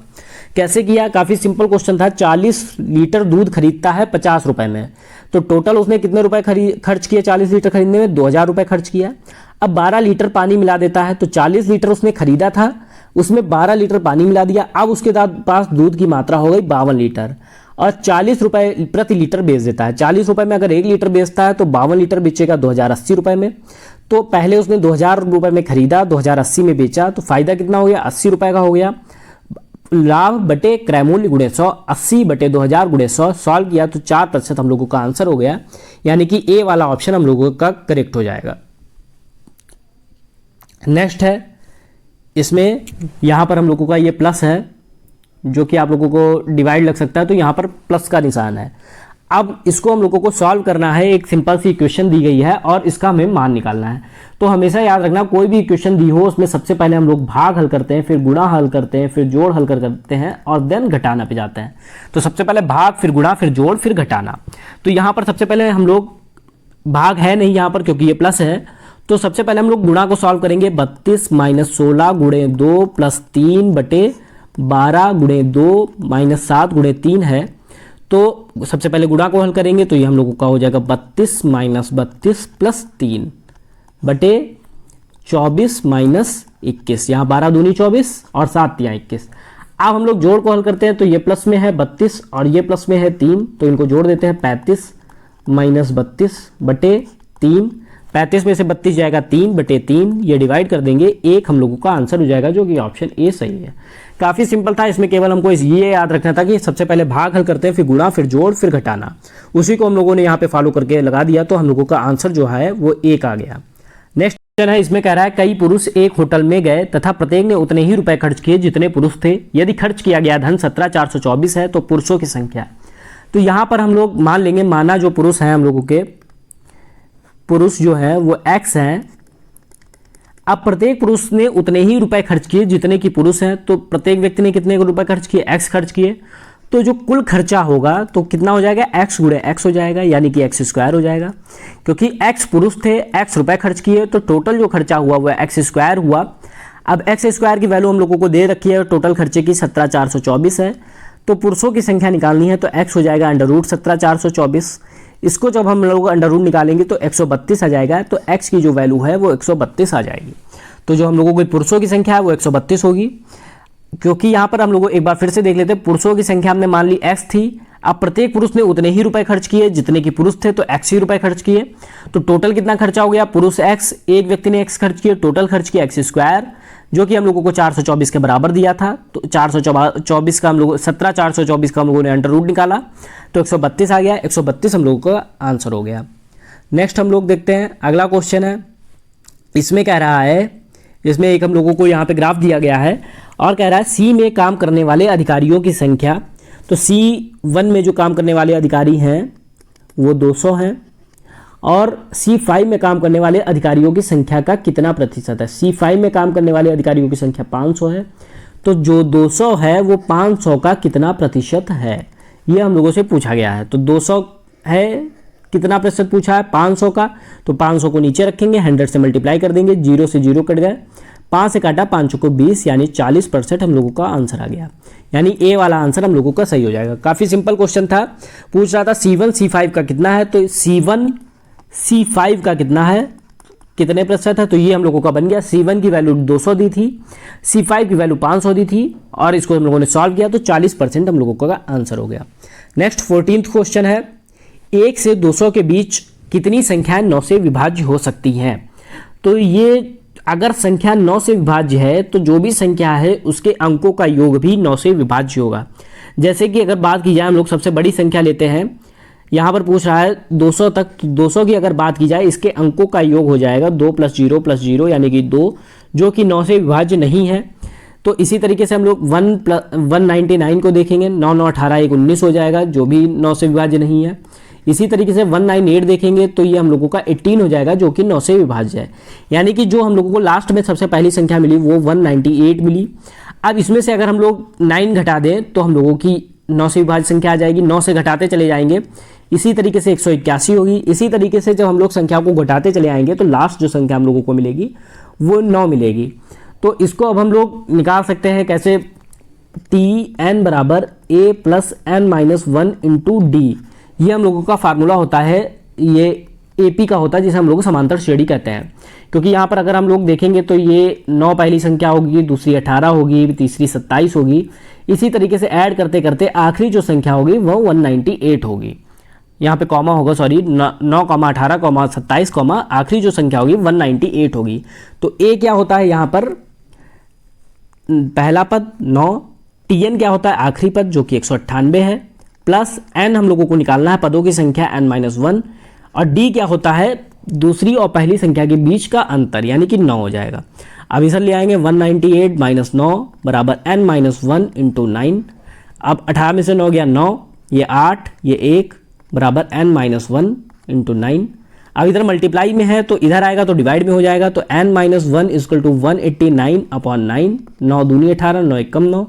कैसे किया, काफ़ी सिंपल क्वेश्चन था। 40 लीटर दूध खरीदता है 50 रुपये में, तो टोटल उसने कितने रुपए खर्च किए 40 लीटर खरीदने में, 2000 रुपये खर्च किया। अब 12 लीटर पानी मिला देता है, तो 40 लीटर उसने खरीदा था, उसमें 12 लीटर पानी मिला दिया, अब उसके पास दूध की मात्रा हो गई 52 लीटर, और 40 रुपये प्रति लीटर बेच देता है। 40 रुपये में अगर 1 लीटर बेचता है तो 52 लीटर बेचेगा 2080 रुपये में। तो पहले उसने 2000 रुपये में खरीदा, 2080 में बेचा, तो फायदा कितना हो गया 80 रुपये का हो गया। लाभ बटे क्रय मूल्य गुणे 100, 80 बटे 2000 गुणे 100, सॉल्व किया तो 4% हम लोगों का आंसर हो गया, यानी कि ए वाला ऑप्शन हम लोगों का करेक्ट हो जाएगा। नेक्स्ट है, इसमें यहां पर हम लोगों का ये प्लस है जो कि आप लोगों को डिवाइड लग सकता है, तो यहां पर प्लस का निशान है। अब इसको हम लोगों को सॉल्व करना है, एक सिंपल सी इक्वेशन दी गई है और इसका हमें मान निकालना है। तो हमेशा याद रखना कोई भी इक्वेशन दी हो उसमें सबसे पहले हम लोग भाग हल करते हैं, फिर गुणा हल करते हैं, फिर जोड़ हल करते हैं और देन घटाना पे जाते हैं। तो सबसे पहले भाग, फिर गुणा, फिर जोड़, फिर घटाना। तो यहाँ पर सबसे पहले हम लोग, भाग है नहीं यहाँ पर क्योंकि ये प्लस है, तो सबसे पहले हम लोग गुणा को सॉल्व करेंगे। 32 - 16 गुणे 2 प्लस 3 बटे 12 गुणे 2 माइनस 7 गुणे 3 है। तो सबसे पहले गुणा को हल करेंगे तो ये हम लोगों का हो जाएगा 32 - 32 प्लस 3 बटे 24 माइनस 21, यहाँ 12 दूनी 24 और 7 तिया 21। अब हम लोग जोड़ को हल करते हैं तो ये प्लस में है 32 और ये प्लस में है 3, तो इनको जोड़ देते हैं 35 - 32 बटे 3, 35 में से 32 जाएगा 3 बटे 3, ये डिवाइड कर देंगे, 1 हम लोगों का आंसर हो जाएगा जो कि ऑप्शन ए सही है। काफ़ी सिंपल था, इसमें केवल हमको ये याद रखना था कि सबसे पहले भाग हल करते हैं, फिर गुणा, फिर जोड़, फिर घटाना। उसी को हम लोगों ने यहाँ पे फॉलो करके लगा दिया, तो हम लोगों का आंसर जो है वो 1 आ गया। नेक्स्ट क्वेश्चन है, इसमें कह रहा है कई पुरुष एक होटल में गए तथा प्रत्येक ने उतने ही रुपए खर्च किए जितने पुरुष थे। यदि खर्च किया गया धन 17,424 है तो पुरुषों की संख्या। तो यहाँ पर हम लोग मान लेंगे, माना जो पुरुष हैं हम लोगों के, पुरुष जो है वो x हैं। अब प्रत्येक पुरुष ने उतने ही रुपए खर्च किए जितने की पुरुष हैं, तो प्रत्येक व्यक्ति ने कितने रुपए खर्च किए, x खर्च किए, तो जो कुल खर्चा होगा तो कितना हो जाएगा, x गुणे x हो जाएगा, यानी कि x स्क्वायर हो जाएगा। क्योंकि x पुरुष थे, x रुपए खर्च किए, तो टोटल जो खर्चा हुआ वह x स्क्वायर हुआ। अब x स्क्वायर की वैल्यू हम लोगों को दे रखी है, टोटल खर्चे की 17,424 है, तो पुरुषों की संख्या निकालनी है, तो x हो जाएगा √17,424। इसको जब हम लोग अंडर रूट निकालेंगे तो 132 आ जाएगा, तो x की जो वैल्यू है वो 132 आ जाएगी। तो जो हम लोगों की पुरुषों की संख्या है वो 132 होगी, क्योंकि यहाँ पर हम लोग एक बार फिर से देख लेते हैं। पुरुषों की संख्या हमने मान ली x थी, अब प्रत्येक पुरुष ने उतने ही रुपए खर्च किए जितने कि पुरुष थे, तो x ही रुपए खर्च किए। तो टोटल कितना खर्चा हो गया, पुरुष x, एक व्यक्ति ने x खर्च किए, टोटल खर्च किया x स्क्वायर, जो कि हम लोगों को 424 के बराबर दिया था। तो 424 का हम लोग 424 का हम लोगों ने अंडर रूट निकाला, तो 132 आ गया। 132 हम लोगों का आंसर हो गया। नेक्स्ट हम लोग देखते हैं, अगला क्वेश्चन है। इसमें कह रहा है, इसमें एक हम लोगों को यहाँ पे ग्राफ दिया गया है और कह रहा है सी में काम करने वाले अधिकारियों की संख्या। तो C1 में जो काम करने वाले अधिकारी हैं वो 200 हैं, और C5 में काम करने वाले अधिकारियों की संख्या का कितना प्रतिशत है। C5 में काम करने वाले अधिकारियों की संख्या 500 है, तो जो 200 है वो 500 का कितना प्रतिशत है, ये हम लोगों से पूछा गया है। तो 200 है, कितना प्रतिशत पूछा है, 500 का। तो 500 को नीचे रखेंगे, 100 से मल्टीप्लाई कर देंगे, 0 से 0 कट गए, 5 से काटा, 5 को 20, यानी 40% हम लोगों का आंसर आ गया। यानी ए वाला आंसर हम लोगों का सही हो जाएगा। काफ़ी सिंपल क्वेश्चन था, पूछ रहा था C1 C5 का कितना है, तो C1 C5 का कितना है, कितने प्रतिशत है, तो ये हम लोगों का बन गया। C1 की वैल्यू 200 दी थी, C5 की वैल्यू 500 दी थी, और इसको हम लोगों ने सॉल्व किया तो 40% हम लोगों का आंसर हो गया। नेक्स्ट 14th क्वेश्चन है, 1 से 200 के बीच कितनी संख्याएं 9 से विभाज्य हो सकती हैं। तो ये अगर संख्या 9 से विभाज्य है तो जो भी संख्या है उसके अंकों का योग भी 9 से विभाज्य होगा। जैसे कि अगर बात की जाए, हम लोग सबसे बड़ी संख्या लेते हैं, यहाँ पर पूछ रहा है 200 तक, 200 की अगर बात की जाए इसके अंकों का योग हो जाएगा 2 + 0 + 0 यानी कि 2, जो कि 9 से विभाज्य नहीं है। तो इसी तरीके से हम लोग 199 को देखेंगे, 9 9 18 1 19 हो जाएगा, जो भी 9 से विभाज्य नहीं है। इसी तरीके से 198 देखेंगे तो ये हम लोगों का 18 हो जाएगा, जो कि 9 से विभाज्य है। यानी कि जो हम लोगों को लास्ट में सबसे पहली संख्या मिली वो 198 मिली। अब इसमें से अगर हम लोग 9 घटा दें तो हम लोगों की 9 से विभाज्य संख्या आ जाएगी, 9 से घटाते चले जाएंगे। इसी तरीके से 181 होगी। इसी तरीके से जब हम लोग संख्या को घटाते चले आएंगे तो लास्ट जो संख्या हम लोगों को मिलेगी वो 9 मिलेगी। तो इसको अब हम लोग निकाल सकते हैं कैसे, Tn बराबर a + n - 1 × d, ये हम लोगों का फार्मूला होता है, ये AP का होता है जिसे हम लोग समांतर श्रेणी कहते हैं। क्योंकि यहाँ पर अगर हम लोग देखेंगे तो ये 9 पहली संख्या होगी, दूसरी 18 होगी, तीसरी 27 होगी। इसी तरीके से ऐड करते करते आखिरी जो संख्या होगी वो 198 होगी। यहाँ पे कॉमा होगा, सॉरी, 9, 18, 27, आखिरी जो संख्या होगी 198 होगी। तो ए क्या होता है यहाँ पर, पहला पद 9, Tn क्या होता है आखिरी पद जो कि 198 है, प्लस n हम लोगों को निकालना है पदों की संख्या n - 1, और d क्या होता है दूसरी और पहली संख्या के बीच का अंतर, यानी कि 9 हो जाएगा। अब इसे ले आएंगे 198 - 9 बराबर n - 1 × 9। अब 18 में से 9 गया 9, ये 8, ये 1 बराबर n - 1 × 9। अब इधर मल्टीप्लाई में है तो इधर आएगा तो डिवाइड में हो जाएगा, तो n - 1 = 189/9, 9 दूनी 18, 9 एकम 9,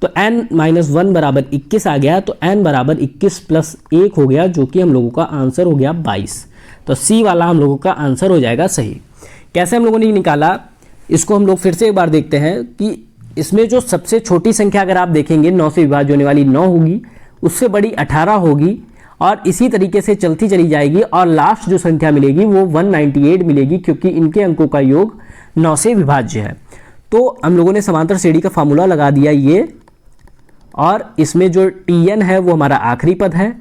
तो n - 1 बराबर 21 आ गया। तो n बराबर 21 + 1 हो गया, जो कि हम लोगों का आंसर हो गया 22। तो सी वाला हम लोगों का आंसर हो जाएगा सही। कैसे हम लोगों ने निकाला, इसको हम लोग फिर से एक बार देखते हैं कि इसमें जो सबसे छोटी संख्या अगर आप देखेंगे 9 से विभाज्य होने वाली 9 होगी, उससे बड़ी 18 होगी, और इसी तरीके से चलती चली जाएगी, और लास्ट जो संख्या मिलेगी वो 198 मिलेगी, क्योंकि इनके अंकों का योग 9 से विभाज्य है। तो हम लोगों ने समांतर श्रेणी का फार्मूला लगा दिया ये, और इसमें जो Tn है वो हमारा आखिरी पद है,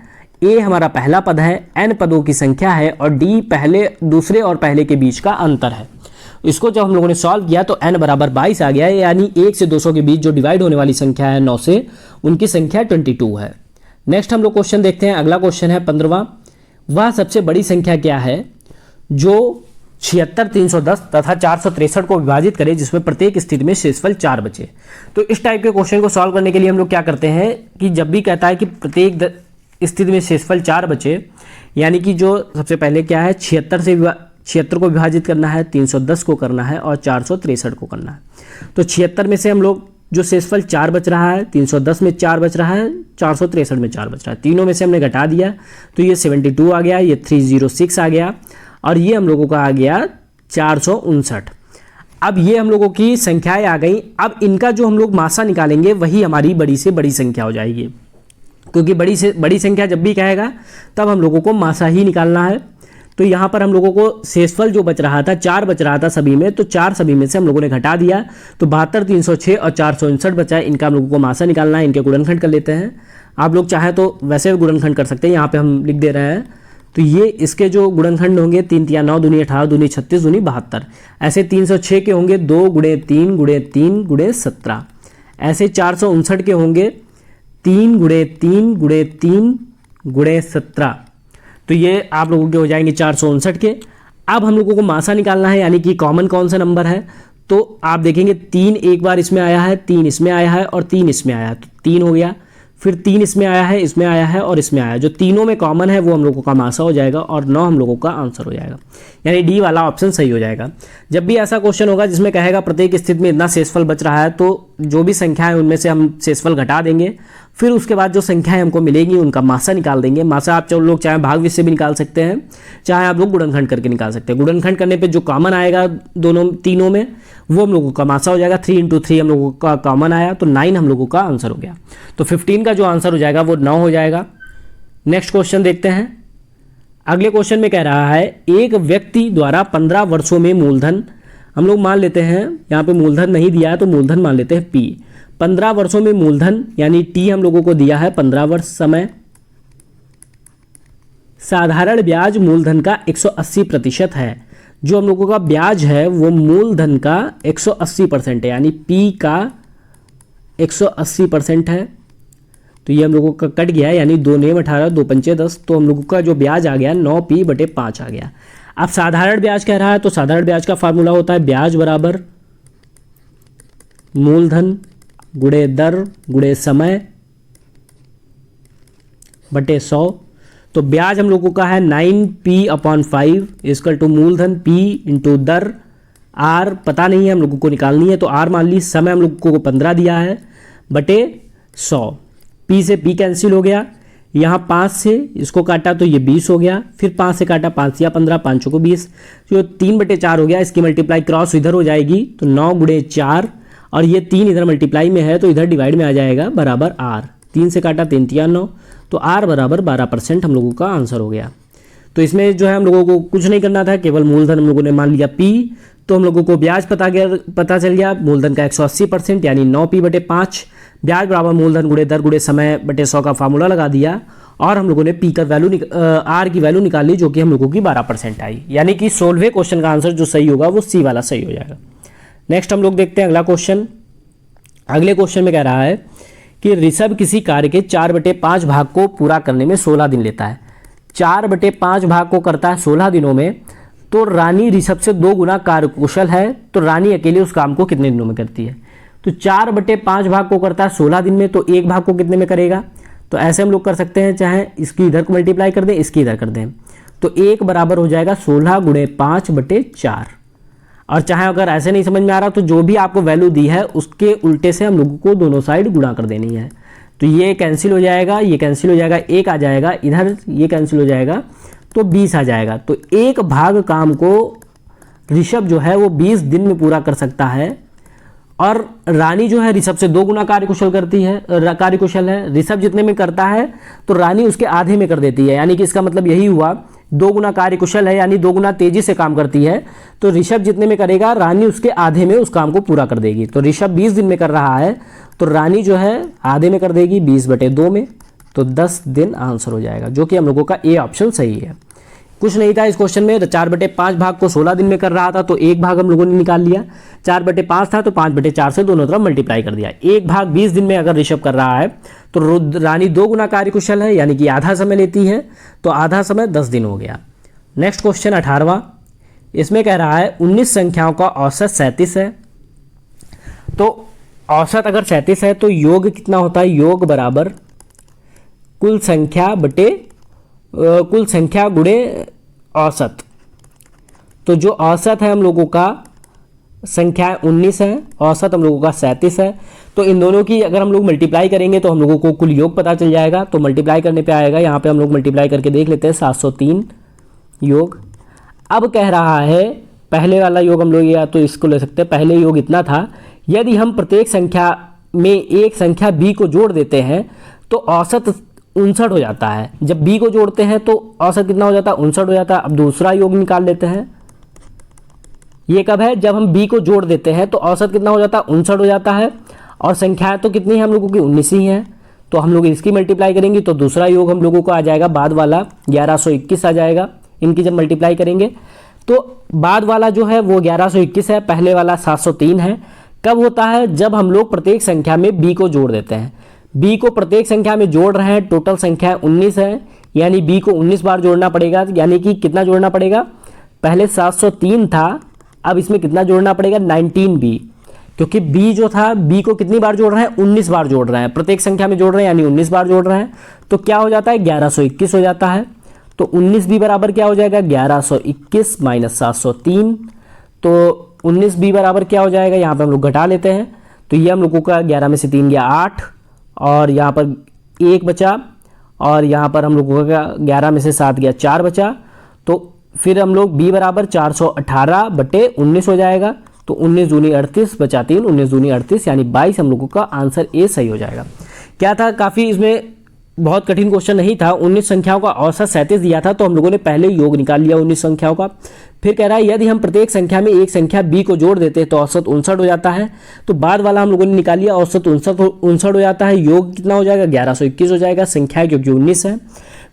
A हमारा पहला पद है, n पदों की संख्या है, और D पहले, दूसरे और पहले के बीच का अंतर है। इसको जब हम लोगों ने सॉल्व किया तो n बराबर 22 आ गया है, यानी 1 से 200 के बीच जो डिवाइड होने वाली संख्या है 9 से, उनकी संख्या 22 है। नेक्स्ट हम लोग क्वेश्चन देखते हैं। अगला क्वेश्चन है 15वां, वह सबसे बड़ी संख्या क्या है जो 76, 310 तथा 463 को विभाजित करे जिसमें प्रत्येक स्थिति में शेषफल 4 बचे। तो इस टाइप के क्वेश्चन को सॉल्व करने के लिए हम लोग क्या करते हैं कि जब भी कहता है कि प्रत्येक स्थिति में शेषफल 4 बचे, यानी कि जो सबसे पहले क्या है 76 को विभाजित करना है, 310 को करना है और 463 को करना है। तो 76 में से हम लोग जो शेषफल 4 बच रहा है, 310 में 4 बच रहा है, 463 में 4 बच रहा है, तीनों में से हमने घटा दिया तो ये 72 आ गया, ये 306 आ गया, और ये हम लोगों का आ गया 459। अब ये हम लोगों की संख्याएं आ गई। अब इनका जो हम लोग मासा निकालेंगे वही हमारी बड़ी से बड़ी संख्या हो जाएगी, क्योंकि बड़ी से बड़ी संख्या जब भी कहेगा तब हम लोगों को मासा ही निकालना है। तो यहाँ पर हम लोगों को शेषफल जो बच रहा था 4 बच रहा था सभी में, तो 4 सभी में से हम लोगों ने घटा दिया, तो 72, 306 और 459 बचा है। इनका हम लोगों को मासा निकालना है, इनके गुणनखंड कर लेते हैं। आप लोग चाहें तो वैसे भी गुणनखंड कर सकते हैं, यहाँ पे हम लिख दे रहे हैं। तो ये इसके जो गुणनखंड होंगे 3 तिया 9 दूनी 18 दूनी 36 दूनी 72, ऐसे 306 के होंगे 2 गुणे 3 गुणे 3 गुणे 17, ऐसे 459 के होंगे 3 गुणे 3 गुणे 3 गुणे 17। तो ये आप लोगों के हो जाएंगे 459 के। अब हम लोगों को मासा निकालना है, यानी कि कॉमन कौन सा नंबर है। तो आप देखेंगे 3 एक बार इसमें आया है, 3 इसमें आया है और 3 इसमें आया है, तो 3 हो गया। फिर 3 इसमें आया है, इसमें आया है और इसमें आया है, जो तीनों में कॉमन है वो हम लोगों का मासा हो जाएगा और 9 हम लोगों का आंसर हो जाएगा, यानी डी वाला ऑप्शन सही हो जाएगा। जब भी ऐसा क्वेश्चन होगा जिसमें कहेगा प्रत्येक स्थिति में इतना शेषफल बच रहा है, तो जो भी संख्या है उनमें से हम शेषफल घटा देंगे, फिर उसके बाद जो संख्याएं हमको मिलेगी उनका मासा निकाल देंगे। मासा आप लोग चाहे भागविश से भी निकाल सकते हैं, चाहे आप लोग गुणनखंड करके निकाल सकते हैं। गुणनखंड करने पे जो कॉमन आएगा तीनों में वो हम लोगों का मासा हो जाएगा। 3 × 3 हम लोगों का कॉमन आया, तो 9 हम लोगों का आंसर हो गया। तो 15 का जो आंसर हो जाएगा वो 9 हो जाएगा। नेक्स्ट क्वेश्चन देखते हैं। अगले क्वेश्चन में कह रहा है एक व्यक्ति द्वारा 15 वर्षों में मूलधन, हम लोग मान लेते हैं यहाँ पे मूलधन नहीं दिया है तो मूलधन मान लेते हैं P। 15 वर्षों में मूलधन यानी T हम लोगों को दिया है 15 वर्ष समय। साधारण ब्याज मूलधन का 180% है। जो हम लोगों का ब्याज है वो मूलधन का 180% है, यानी P का 180% है। तो ये हम लोगों का कट गया, यानी 2 9 18 2 5 10, तो हम लोगों का जो ब्याज आ गया 9P/5 आ गया। अब साधारण ब्याज कह रहा है, तो साधारण ब्याज का फार्मूला होता है ब्याज बराबर मूलधन गुणे दर गुणे समय बटे 100। तो ब्याज हम लोगों का है 9P/5 इक्वल टू मूलधन P इंटू दर, R पता नहीं है हम लोगों को निकालनी है, तो R मान ली। समय हम लोगों को 15 दिया है बटे 100। P से P कैंसिल हो गया, यहाँ 5 से इसको काटा तो ये 20 हो गया, फिर 5 से काटा 5 या 15, 5 को 20, जो 3/4 हो गया। इसकी मल्टीप्लाई क्रॉस इधर हो जाएगी, तो 9 × 4 और ये 3 इधर मल्टीप्लाई में है तो इधर डिवाइड में आ जाएगा बराबर R। 3 से काटा 3 तिया 9, तो R बराबर 12% हम लोगों का आंसर हो गया। तो इसमें जो है हम लोगों को कुछ नहीं करना था, केवल मूलधन हम लोगों ने मान लिया P, तो हम लोगों को ब्याज पता चल गया मूलधन का 180% यानी 9P/5। ब्याज बराबर मूलधन गुणे दर गुणे समय बटे 100 का फार्मूला लगा दिया और हम लोगों ने P का वैल्यू R की वैल्यू निकाल ली, जो कि हम लोगों की 12% आई। यानी कि 16वें क्वेश्चन का आंसर जो सही होगा वो C वाला सही हो जाएगा। नेक्स्ट हम लोग देखते हैं अगला क्वेश्चन। अगले क्वेश्चन में कह रहा है कि ऋषभ किसी कार्य के 4/5 भाग को पूरा करने में 16 दिन लेता है। 4/5 भाग को करता है 16 दिनों में, तो रानी ऋषभ से 2 गुना कार्यकुशल है, तो रानी अकेले उस काम को कितने दिनों में करती है। तो 4/5 भाग को करता है 16 दिन में, तो एक भाग को कितने में करेगा। तो ऐसे हम लोग कर सकते हैं, चाहे इसकी इधर को मल्टीप्लाई कर दें, इसकी इधर कर दें, तो 1 बराबर हो जाएगा 16 × 5/4। और चाहे अगर ऐसे नहीं समझ में आ रहा तो जो भी आपको वैल्यू दी है उसके उल्टे से हम लोगों को दोनों साइड गुणा कर देनी है। तो ये कैंसिल हो जाएगा, ये कैंसिल हो जाएगा, 1 आ जाएगा इधर, ये कैंसिल हो जाएगा तो 20 आ जाएगा। तो एक भाग काम को ऋषभ जो है वो 20 दिन में पूरा कर सकता है, और रानी जो है ऋषभ से 2 गुना कार्यकुशल है। ऋषभ जितने में करता है तो रानी उसके आधे में कर देती है, यानी कि इसका मतलब यही हुआ 2 गुना कार्यकुशल है यानी 2 गुना तेजी से काम करती है। तो ऋषभ जितने में करेगा रानी उसके आधे में उस काम को पूरा कर देगी। तो ऋषभ 20 दिन में कर रहा है तो रानी जो है आधे में कर देगी 20/2 में, तो 10 दिन आंसर हो जाएगा, जो कि हम लोगों का ए ऑप्शन सही है। कुछ नहीं था इस क्वेश्चन में, 4/5 भाग को 16 दिन में कर रहा था तो एक भाग हम लोगों ने निकाल लिया। 4/5 था तो 5/4 से दोनों तरफ मल्टीप्लाई कर दिया। एक भाग 20 दिन में अगर ऋषभ कर रहा है तो रानी 2 गुना कार्यकुशल है, यानी कि आधा समय लेती है, तो आधा समय 10 दिन हो गया। नेक्स्ट क्वेश्चन 18वां, इसमें कह रहा है 19 संख्याओं का औसत 37 है। तो औसत अगर 37 है तो योग कितना होता है, योग बराबर कुल संख्या गुणे औसत। तो जो औसत है हम लोगों का संख्या 19 है, औसत हम लोगों का 37 है, तो इन दोनों की अगर हम लोग मल्टीप्लाई करेंगे तो हम लोगों को कुल योग पता चल जाएगा। तो मल्टीप्लाई करने पे आएगा, यहाँ पे हम लोग मल्टीप्लाई करके देख लेते हैं, 703 योग। अब कह रहा है पहले वाला योग हम लोग या तो इसको ले सकते हैं, पहले योग इतना था, यदि हम प्रत्येक संख्या में एक संख्या b को जोड़ देते हैं तो 59 हो जाता है। जब b को जोड़ते हैं तो औसत कितना हो जाता है, 59 हो जाता है। अब दूसरा योग निकाल लेते हैं, ये कब है, जब हम b को जोड़ देते हैं तो औसत कितना हो जाता है, 59 हो जाता है। और संख्याएं तो कितनी है हम लोगों की, 19 ही हैं। तो हम लोग इसकी मल्टीप्लाई करेंगे तो दूसरा योग हम लोगों को आ जाएगा बाद वाला 1121 आ जाएगा। इनकी जब मल्टीप्लाई करेंगे तो बाद वाला जो है वो 1121 है, पहले वाला 703 है। कब होता है, जब हम लोग प्रत्येक संख्या में b को जोड़ देते हैं। b को प्रत्येक संख्या में जोड़ रहे हैं, टोटल संख्या 19 है, यानी b को 19 बार जोड़ना पड़ेगा। यानी कि कितना जोड़ना पड़ेगा, पहले 703 था, अब इसमें कितना जोड़ना पड़ेगा, 19b, क्योंकि b जो था b को कितनी बार जोड़ रहे हैं, 19 बार जोड़ रहे हैं, प्रत्येक संख्या में जोड़ रहे हैं यानी 19 बार जोड़ रहे हैं। तो क्या हो जाता है, 1121 हो जाता है। तो 19b बराबर क्या हो जाएगा, 1121 माइनस 703। तो 19b बराबर क्या हो जाएगा, यहाँ पे हम लोग घटा लेते हैं। तो ये हम लोगों का 11 में से 3 गया 8, और यहाँ पर 1 बचा, और यहाँ पर हम लोगों का 11 में से 7 गया 4 बचा। तो फिर हम लोग b बराबर 418 बटे 19 हो जाएगा। तो 19 दूनी 38 बचा 3, 19 दूनी 38 यानी 22 हम लोगों का आंसर ए सही हो जाएगा। क्या था, काफ़ी इसमें बहुत कठिन क्वेश्चन नहीं था। 19 संख्याओं का औसत 37 दिया था, तो हम लोगों ने पहले योग निकाल लिया 19 संख्याओं का। फिर कह रहा है यदि हम प्रत्येक संख्या में एक संख्या b को जोड़ देते हैं तो औसत 59 हो जाता है। तो बाद वाला हम लोगों ने निकाल लिया, औसत 59 हो जाता है। योग कितना हो जाएगा, 1121 हो जाएगा, संख्या क्योंकि 19 है।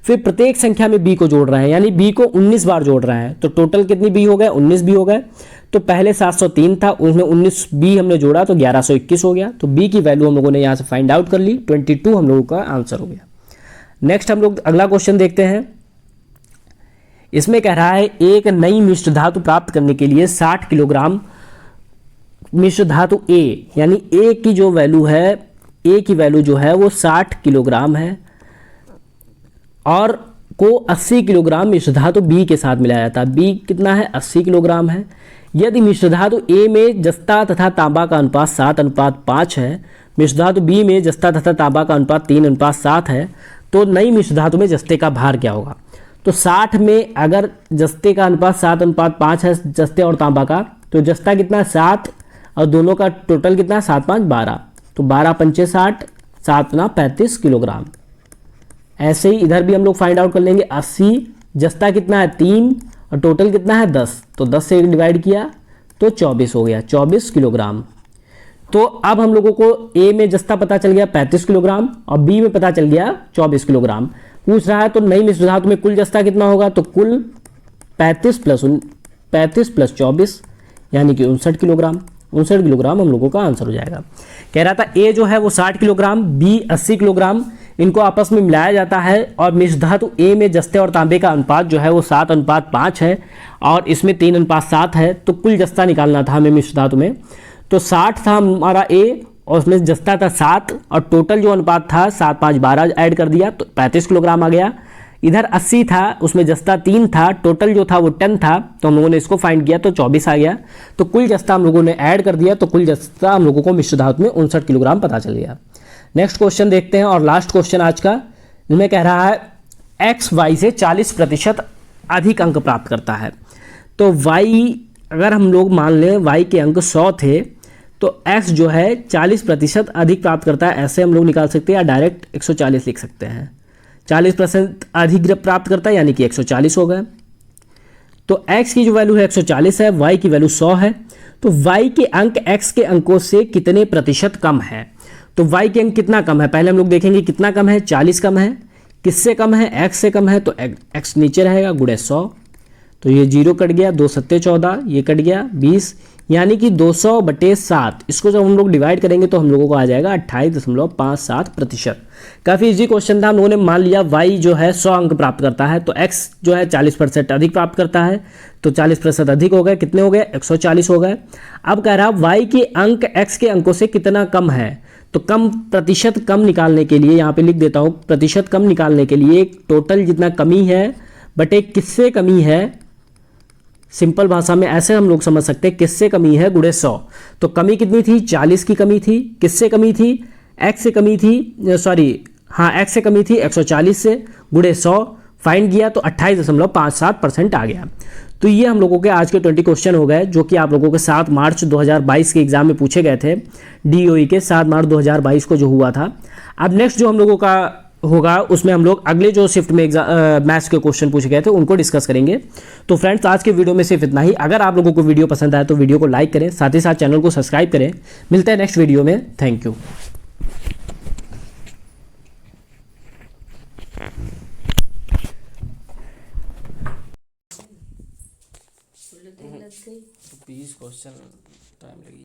फिर प्रत्येक संख्या में b को जोड़ रहे हैं, यानी b को 19 बार जोड़ रहे हैं। तो टोटल कितनी b हो गए, 19 b हो गए। तो पहले 703 था, उसमें 19 b हमने जोड़ा तो 1121 हो गया। तो b की वैल्यू हम लोगों ने यहाँ से फाइंड आउट कर ली, 22 हम लोगों का आंसर हो गया। नेक्स्ट हम लोग अगला क्वेश्चन देखते हैं। इसमें कह रहा है एक नई मिश्र धातु प्राप्त करने के लिए 60 किलोग्राम मिश्र धातु A, यानी A की जो वैल्यू है, A की वैल्यू जो है वो 60 किलोग्राम है, और को 80 किलोग्राम मिश्र धातु B के साथ मिलाया जाता है। B कितना है, 80 किलोग्राम है। यदि मिश्र धातु A में जस्ता तथा तांबा का अनुपात 7:5 है, मिश्र धातु B में जस्ता तथा तांबा का अनुपात 3:7 है, तो नई मिश्र धातु में जस्ते का भार क्या होगा। तो 60 में अगर जस्ते का अनुपात 7:5 है, जस्ते और तांबा का, तो जस्ता कितना है 7, और दोनों का टोटल कितना है 7 5 12, तो 12 पंचे 60, 7 ना 35 किलोग्राम। ऐसे ही इधर भी हम लोग फाइंड आउट कर लेंगे। 80 जस्ता कितना है 3, और टोटल कितना है 10, तो 10 से डिवाइड किया तो 24 हो गया, 24 किलोग्राम। तो अब हम लोगों को A में जस्ता पता चल गया 35 किलोग्राम, और B में पता चल गया 24 किलोग्राम। पूछ रहा है तो नई मिश्र धातु में कुल जस्ता कितना होगा, तो कुल 35 प्लस 24 यानी कि 59 किलोग्राम। 59 किलोग्राम हम लोगों का आंसर हो जाएगा। कह रहा था A जो है वो 60 किलोग्राम, B 80 किलोग्राम, इनको आपस में मिलाया जाता है। और मिश्र धातु A में जस्ते और तांबे का अनुपात जो है वो 7:5 है, और इसमें 3:7 है। तो कुल जस्ता निकालना था हमें मिश्र धातु में। तो 60 था हमारा A, और उसमें जस्ता था 7, और टोटल जो अनुपात था 7 5 12 ऐड कर दिया तो 35 किलोग्राम आ गया। इधर 80 था, उसमें जस्ता 3 था, टोटल जो था वो 10 था, तो हम लोगों ने इसको फाइंड किया तो 24 आ गया। तो कुल जस्ता हम लोगों ने ऐड कर दिया, तो कुल जस्ता हम लोगों को मिश्र धातु में 59 किलोग्राम पता चल गया। नेक्स्ट क्वेश्चन देखते हैं, और लास्ट क्वेश्चन आज का, जिसमें कह रहा है x y से 40% अधिक अंक प्राप्त करता है। तो y अगर हम लोग मान लें y के अंक 100 थे, तो x जो है 40% अधिक प्राप्त करता है। ऐसे हम लोग निकाल सकते हैं, या डायरेक्ट 140 लिख सकते हैं। 40% अधिक प्राप्त करता है यानी कि 140 हो गए। तो x की जो वैल्यू है 140 है, y की वैल्यू 100 है। तो y के अंक x के अंकों से कितने प्रतिशत कम है। तो y के अंक कितना कम है, पहले हम लोग देखेंगे कितना कम है, 40 कम है। किससे कम है, x से कम है, तो x नीचे रहेगा, गुणे 100। तो ये 0 कट गया, 2 7 14, ये कट गया 20, यानी कि 200/7। इसको जब हम लोग डिवाइड करेंगे तो हम लोगों को आ जाएगा 28.57%। काफ़ी इजी क्वेश्चन था। हम लोगों ने मान लिया y जो है 100 अंक प्राप्त करता है, तो x जो है 40% अधिक प्राप्त करता है, तो 40% अधिक हो गए, कितने हो गए, 140 हो गए। अब कह रहा y के अंक x के अंकों से कितना कम है, तो कम प्रतिशत कम निकालने के लिए यहाँ पे लिख देता हूँ, प्रतिशत कम निकालने के लिए टोटल जितना कमी है बटे किससे कमी है, सिंपल भाषा में ऐसे हम लोग समझ सकते हैं, किससे कमी है गुणे 100। तो कमी कितनी थी, 40 की कमी थी। किससे कमी थी, x से कमी थी, x से कमी थी 140 से, गुणे 100 फाइंड किया तो 28.57% आ गया। तो ये हम लोगों के आज के 20 क्वेश्चन हो गए, जो कि आप लोगों के 7 मार्च 2022 के एग्जाम में पूछे गए थे, DOE के 7 मार्च 2022 को जो हुआ था। अब नेक्स्ट जो हम लोगों का होगा उसमें हम लोग अगले जो शिफ्ट में एग्जाम मैथ्स के क्वेश्चन पूछे गए थे उनको डिस्कस करेंगे। तो फ्रेंड्स आज के वीडियो में सिर्फ इतना ही। अगर आप लोगों को वीडियो पसंद आए तो वीडियो को लाइक करें, साथ ही साथ चैनल को सब्सक्राइब करें। मिलते हैं नेक्स्ट वीडियो में। Thank you. 20 क्वेश्चन टाइम लगी।